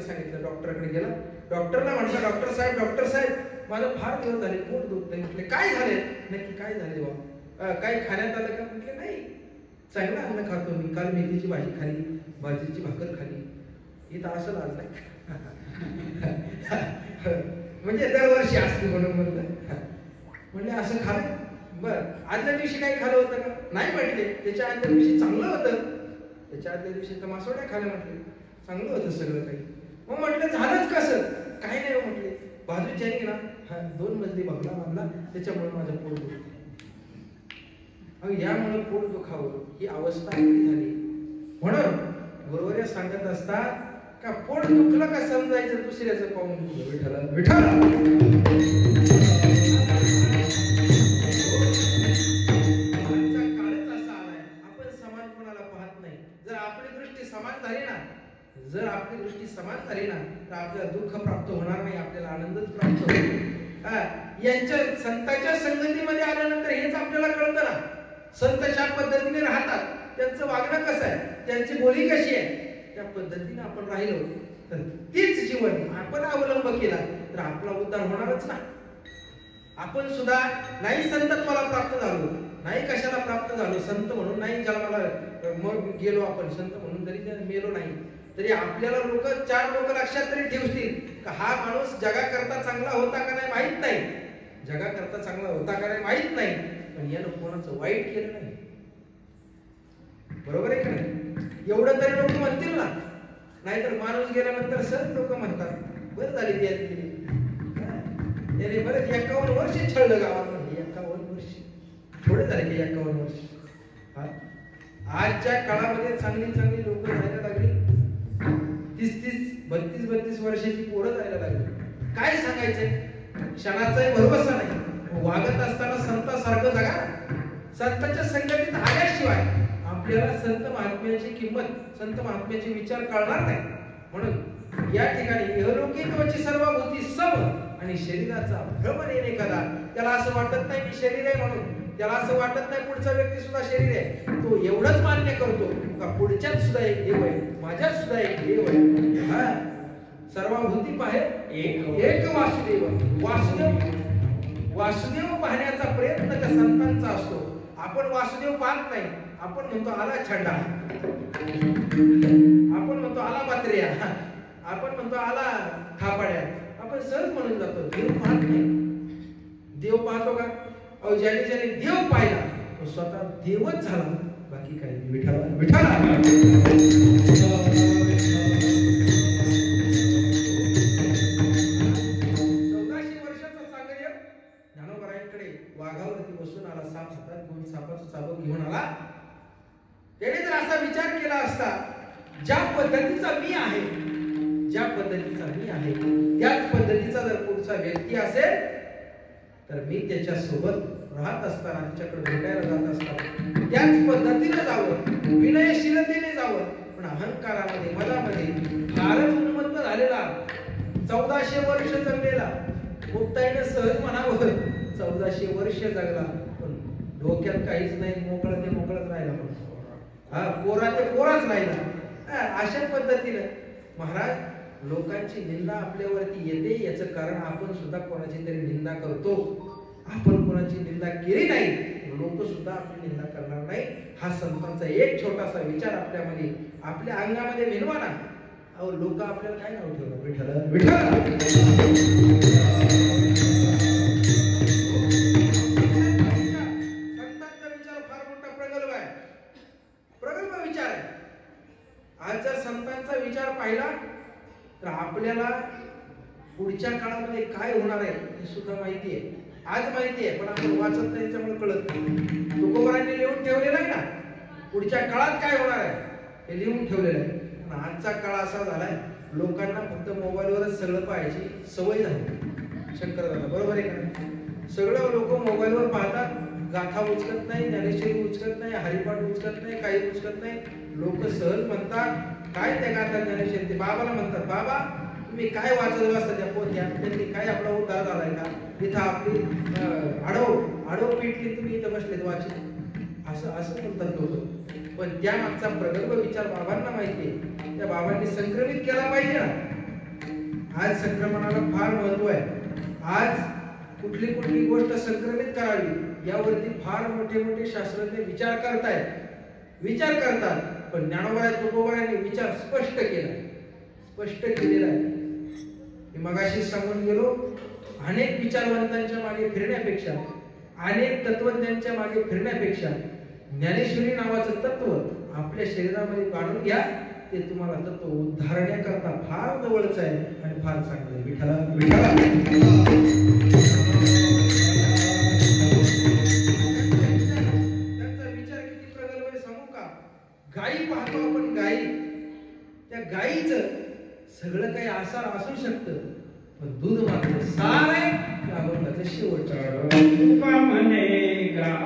सांगितलं डॉक्टरकडे गेला. डॉक्टरला म्हटलं डॉक्टर साहेब माझं फार दिवस झाले पोट दुखतंय. म्हटले काय झाले? नक्की काय झाले बा? काही खाण्यात आलं का? म्हटले नाही, चांगलं अन्न खातो मी, काल मेथीची भाजी खाली, बाजरीची भाकर खाली. इथं असं लाजलाय म्हणजे दरवर्षी असते म्हणून म्हणले असं खाल्लं. बर आदल्या दिवशी काही खाल्लं होतं का? नाही म्हटले. त्याच्या आदल्या दिवशी चांगलं होतं, त्याच्या आदल्या दिवशी तर मासवड्या खाल्ल्या म्हटले, चांगलं होतं सगळं काही. मग म्हटलं झालंच कसं? काही नाही म्हटले, बाजूच्याने ना 2 मजली बंगला बांधला त्याच्यामुळे माझं पोट दुखतं. यामुळे पोट दुखावं ही अवस्था झाली. म्हणून गुरुवर्य सांगत असतात का पोट दुखलं का समजायचं दुसऱ्याचं पाहून विठ्ठल विठ्ठल. काळच असा आलाय आपण समान कोणाला पाहत नाही. जर आपली दृष्टी समान झाली ना तर आपल्याला दुःख प्राप्त होणार नाही, आपल्याला आनंदच प्राप्त होईल. यांच्या संतांच्या संगतीमध्ये आल्यानंतर हेच आपल्याला कळतं ना. संत ज्या पद्धतीने राहतात, त्यांचं वागणं कसं आहे, त्यांची बोली कशी आहे, त्या पद्धतीने आपण राहिलो तर तीच जीवन आपण अवलंब केला तर आपला उद्धार होणारच ना. आपण सुद्धा नाही संतत्वाला प्राप्त झालो, नाही कशाला प्राप्त झालो, संत म्हणून नाही जन्माला मग गेलो आपण, संत म्हणून जरी मेलो नाही तरी आपल्याला 4 लोक लक्षात तरी ठेवतील का हा माणूस जगाकरता चांगला होता का नाही माहित नाही, जगाकरता चांगला होता का नाही माहित नाही, पण यानं कोणाचं वाईट केलं नाही. बरोबर आहे का नाही? एवढं तरी लोक म्हणतील ना. नाहीतर माणूस गेल्यानंतर सर लोक म्हणतात बरं झाली ती गेली त्याने बरं 51 वर्ष छळलं गावामध्ये. 51 वर्ष थोडे झाले की 51 वर्ष. आजच्या काळामध्ये चांगली लोक जायला लागली, 30-32 वर्षाची पोरं जायला लागली. काय सांगायचंय? क्षणाचाही भरवसा नाही. वागत असताना संतासारखं जगा. संतांच्या संगतीत आल्याशिवाय आपल्याला संत महात्म्याची किंमत, संत महात्म्याचे विचार कळणार नाही. म्हणून या ठिकाणी इहलोकीत्वाची सर्वभूती सम आणि शरीराचा भ्रम येणे कदा. त्याला असं वाटत नाही मी शरीर आहे म्हणून, त्याला असं वाटत नाही पुढचा व्यक्ती सुद्धा शरीर आहे. तो एवढंच मान्य करतो का पुढच्यात सुद्धा एक देव आहे, माझ्यात सुद्धा एक देव आहे. सर्वभूती पाहे एक वासुदेव. वासुदेव पाहण्याचा प्रयत्न त्या संतांचा असतो. आपण वासुदेव पाहत नाही, आपण म्हणतो आला छंडा, आपण म्हणतो आला पात्र्या, आपण म्हणतो आला थापाड्या, आपण सहज म्हणून जातो. देव पाहत नाही. देव पाहतो का? अहो ज्याने ज्याने देव पाहिला तो स्वतः देवच झाला, बाकी काही नाही. विठ्ठला विठ्ठला. 1400 वर्षाचा सांगर्य ज्ञानोबरायांकडे वाघावरती बसून आला, साप हातात घेऊन सापाचं चाबूक घेऊन आला. त्याने जर असा विचार केला असता, ज्या पद्धतीचा मी आहे, ज्या पद्धतीचा मी आहे त्याच पद्धतीचा जर पुढचा व्यक्ती असेल तर मी त्याच्या सोबत राहत असताना, त्याच्याकडे भेटायला जात असताना त्याच पद्धतीने जावं, विनयशीलतेने जावं. पण अहंकारामध्ये मनामध्ये फारच उन्मत्त झालेला, 1400 वर्ष जगलेला, मुक्ताईने सहज म्हणावं 1400 वर्ष जगला, पण डोक्यात काहीच नाही, मोकळं ते मोकळच राहिला, हा कोरा ते कोराच राहिला. अशा पद्धतीने महाराज लोकांची निंदा आपल्यावरती येते, याचं कारण आपण सुद्धा कोणाची तरी निंदा करतो. आपण कोणाची निंदा केली नाही, लोक सुद्धा आपली निंदा करणार नाही. हा संतांचा एक छोटासा विचार आपल्यामध्ये, आपल्या अंगामध्ये मिळवा ना. अहो लोक आपल्याला काय नाव ठेवणार? विठ्ठल विठ्ठल. संतांचा विचार फार मोठा प्रगल्भ आहे, प्रगल्भ विचार आहे. आज जर संतांचा विचार पाहिला तर आपल्याला पुढच्या काळामध्ये काय होणार आहे हे सुद्धा माहिती आहे. आज माहिती आहे, पण आपण वाचत नाही, त्याच्यामुळे कळत नाही. तुकोबारांनी लिहून ठेवलेलं आहे ना, पुढच्या काळात काय होणार आहे हे लिहून ठेवलेलं आहे. पण आजचा काळ असा झालाय, लोकांना फक्त मोबाईलवरच सगळं पाहायची सवय झाली. शंकर दादा बरोबर आहे का? सगळं लोक मोबाईलवर पाहतात, गाथा उचलत नाही, ज्ञानेश्वरी उचलत नाही, हरिपाठ उचलत नाही, काही उचलत नाही. लोक सहज म्हणतात, काय त्या गाथा ज्ञानेश्वरी, ते बाबाला म्हणतात, बाबा तुम्ही काय वाचत बसता त्या पोथ्या, त्यांनी काय आपला उद्धार झालाय का? इथं आपली आडव पिटली, तुम्ही इथं बसलेत वाचित, असं म्हणतात लोक. पण त्या मागचा प्रगल्भ विचार बाबांना माहितीये, त्या बाबांनी संक्रमित केला पाहिजे ना. आज संक्रमणाला फार महत्व आहे. आज कुठली कुठली गोष्ट संक्रमित करावी यावरती फार मोठे मोठे शास्त्रज्ञ विचार करतात. पण ज्ञानोबा तुकोबारांनी विचार स्पष्ट केलेला आहे. मी मगाशी सांगून गेलो, अनेक विचारवंतांच्या मागे फिरण्यापेक्षा, अनेक तत्वज्ञांच्या मागे फिरण्यापेक्षा ज्ञानेश्वरी नावाचं तत्व आपल्या शरीरामध्ये काढून घ्या. ते तुम्हाला तत्व उद्धारण्याकरता फार जवळच आहे आणि फार चांगलं आहे. विठ्ठला विठ्ठला. त्यांचा विचार किती प्रगल्भ आहे सांगू का? गायी पाहतो आपण, गायी, त्या गायीचं सगळं काही आसार असू शकतं, पण दूध मात्र सार आहे. त्या अभंगाचं शेवटचं म्हणे गाय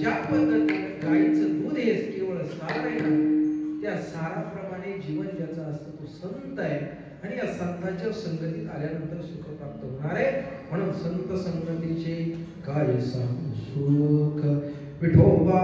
ज्या पद्धतीने गाईचं दूध हे केवळ सार आहे ना, त्या साराप्रमाणे जीवन ज्याचं असतं तो संत आहे आणि या संतांच्या संगतीत आल्यानंतर सुख प्राप्त होणार आहे. म्हणून संत संगतीचे काय सांगू सुख विठोबा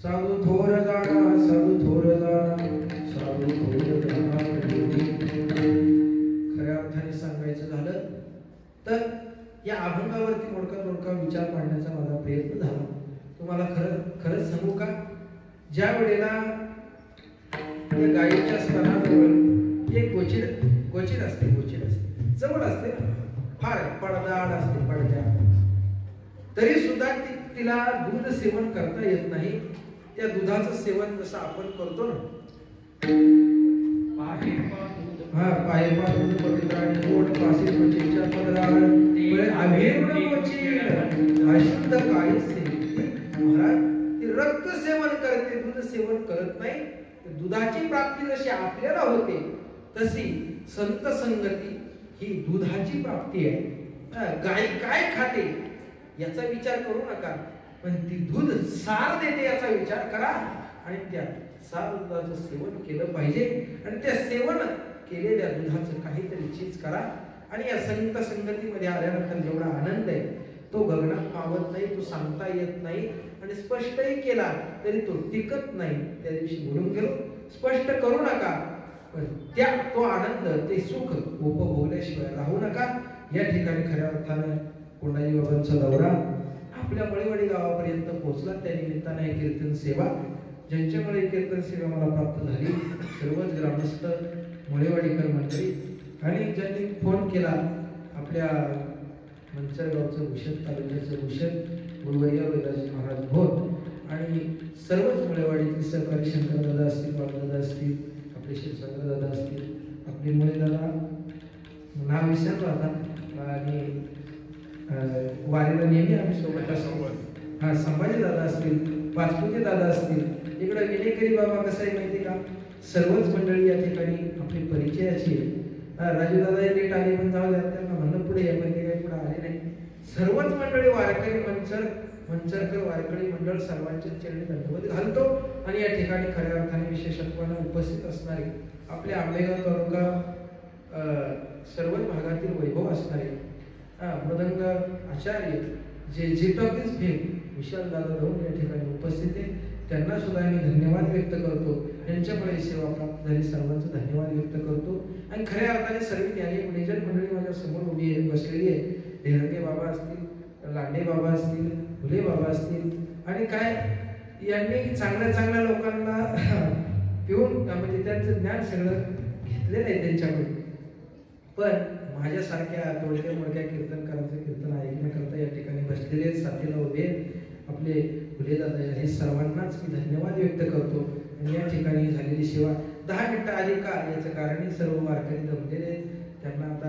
साधू थोर जाणा साधू थोर जाणा साधू थोर जाणा. खऱ्या अर्थाने सांगायचं झालं तर या अभंगावरती मोडका विचार मांडण्याचा माझा प्रयत्न झाला. तुम्हाला खरंच सांगू का, ज्या वेळेला या गायीच्या स्तनाजवळ एक गोचिड असते जवळ असते ना, फार पडदाड असते पडद्या, तरी सुद्धा तिला दूध सेवन करता येत नाही. त्या दुधाचं सेवन जसं आपण करतो ना, पायपा दूध पवित्राण गोड पासी त्वचेच्या पदराळ अभिर्ण क्वचित अशुद्ध काळी सेविते. महाराज ती रक्त सेवन करते, दूध सेवन करत नाही. दुधाची प्राप्ती जशी आपल्याला होते तशी संत संगती ही दुधाची प्राप्ती आहे. गाय काय खाते याचा विचार करू नका, पण ती दूध सार देते याचा विचार करा आणि त्या सार दुधाचं सेवन केलं पाहिजे. आणि त्या सेवन केलेल्या दुधाचं काहीतरी चीज करा. आणि या संत संगतीमध्ये आल्यानंतर जेवढा आनंद आहे तो गगनात मावत नाही, तो सांगता येत नाही. आणि स्पष्टही केला तरी तो टिकत नाही. त्या दिवशी बोलून गेलो, स्पष्ट करू नका, पण तो आनंद ते सुख उपभोगल्याशिवाय राहू नका. या ठिकाणी खऱ्या अर्थानं कोंडाजी बाबांचा दौरा आपल्या मळेवाडी गावापर्यंत पोहोचला. त्या निमित्ताने कीर्तन सेवा, ज्यांच्यामुळे कीर्तन सेवा मला प्राप्त झाली, सर्वच ग्रामस्थ मळेवाडीकर मंडळी आणि ज्यांनी फोन केला, आपल्या मंचरगावचं भूषण तालुक्याचं भूषण गुरुवर्य वेदाजी महाराज भोत आणि सर्वच मळेवाडीतील सहकारी शंकरदादा असतील, बाळदादा असतील, आपले शिवशंकरदादा असतील, आपले मुळेदादा नाव विसरलो आता आणि वारीला नेहमी आम्ही सोबत असतो. संभाजी दादा असतील, पाचपुते दादा असतील, इकडे विनेकरी बाबा कसं आहे माहिती का, सर्वच मंडळी या ठिकाणी आपली परिचयाची आहे. राजू दादा लेट आले पण जाऊ द्या, त्यांना म्हणणं पुढे या, पण ते काही पुढे आले नाही. सर्वच मंडळी वारकरी मंचरकर वारकरी मंडळ सर्वांच्या चरणी दंडवत घालतो. आणि या ठिकाणी खऱ्या अर्थाने विशेषत्वाने उपस्थित असणारे आपले आंबेगाव तालुका सर्वच भागातील वैभव असणारे मृदंग आचार्य जे जिटॉकीज फेम विशाल दादा राहून या ठिकाणी उपस्थित आहे. त्यांना सुद्धा मी धन्यवाद व्यक्त करतो. त्यांच्यामुळे सेवा प्राप्त झाली, सर्वांचं धन्यवाद व्यक्त करतो. आणि खऱ्या अर्थाने सर्व ज्ञानी गुणीजन मंडळी माझ्या समोर उभी आहे, बसलेली आहे. ढेरंगे बाबा असतील, लांडे बाबा असतील, फुले बाबा असतील आणि काय यांनी चांगल्या लोकांना पिऊन म्हणजे त्यांचं ज्ञान सगळं घेतलेलं आहे त्यांच्याकडून. पण माझ्यासारख्या तोडक्या मोडक्या कीर्तनकारांचं कीर्तन ऐकण्याकरता या ठिकाणी बसलेले साथीला उभे आपले फुलेदादा हे सर्वांनाच मी धन्यवाद व्यक्त करतो. आणि या ठिकाणी झालेली सेवा 10 मिनिटं आली का याचं कारण सर्व वारकरी जमलेले त्यांना आता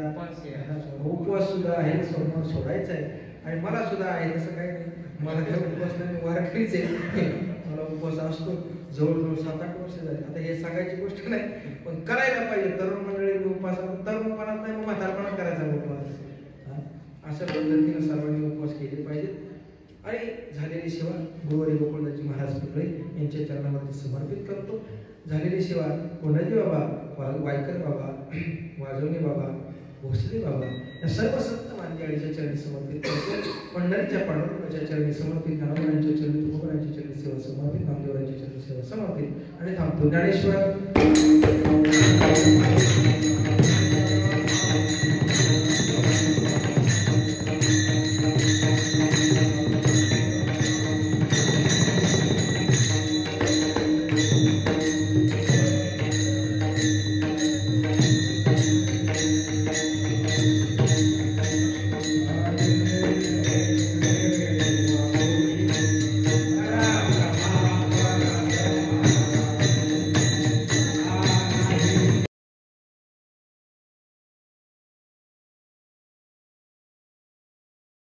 उपवास सुद्धा आहे, सोमवार सोडायचा आहे आणि मला सुद्धा आहे. तसं काही नाही, मला त्या उपवास नाही, वारकरीच आहे, मला उपवास असतो. जवळजवळ 7-8 वर्ष झाली. आता हे सांगायची गोष्ट नाही, पण करायला पाहिजे. तरुण मंडळी उपवास तरुणपणात नाही, मग म्हातारपणात करायचा उपवास. अशा पद्धतीने सर्वांनी उपवास केले पाहिजेत. आणि झालेली सेवा गुरुवारी गोकुळदासजी महाराज पिंपळे यांच्या चरणावरती समर्पित करतो. झालेली सेवा कोणाजी बाबा, वायकर बाबा, वाजवणे बाबा, भोसले बाबा या सर्व संत मांदियाळीच्या चरणी समर्पित करतो. पंढरीच्या पांडुरंगाच्या चरणी समर्पित, ज्ञानोबांच्या चरणी, तुकोबांच्या चरणी सेवा समर्पित, नामदेवरांच्या चरणी सेवा समर्पित आणि थांबतो. ज्ञानेश्वर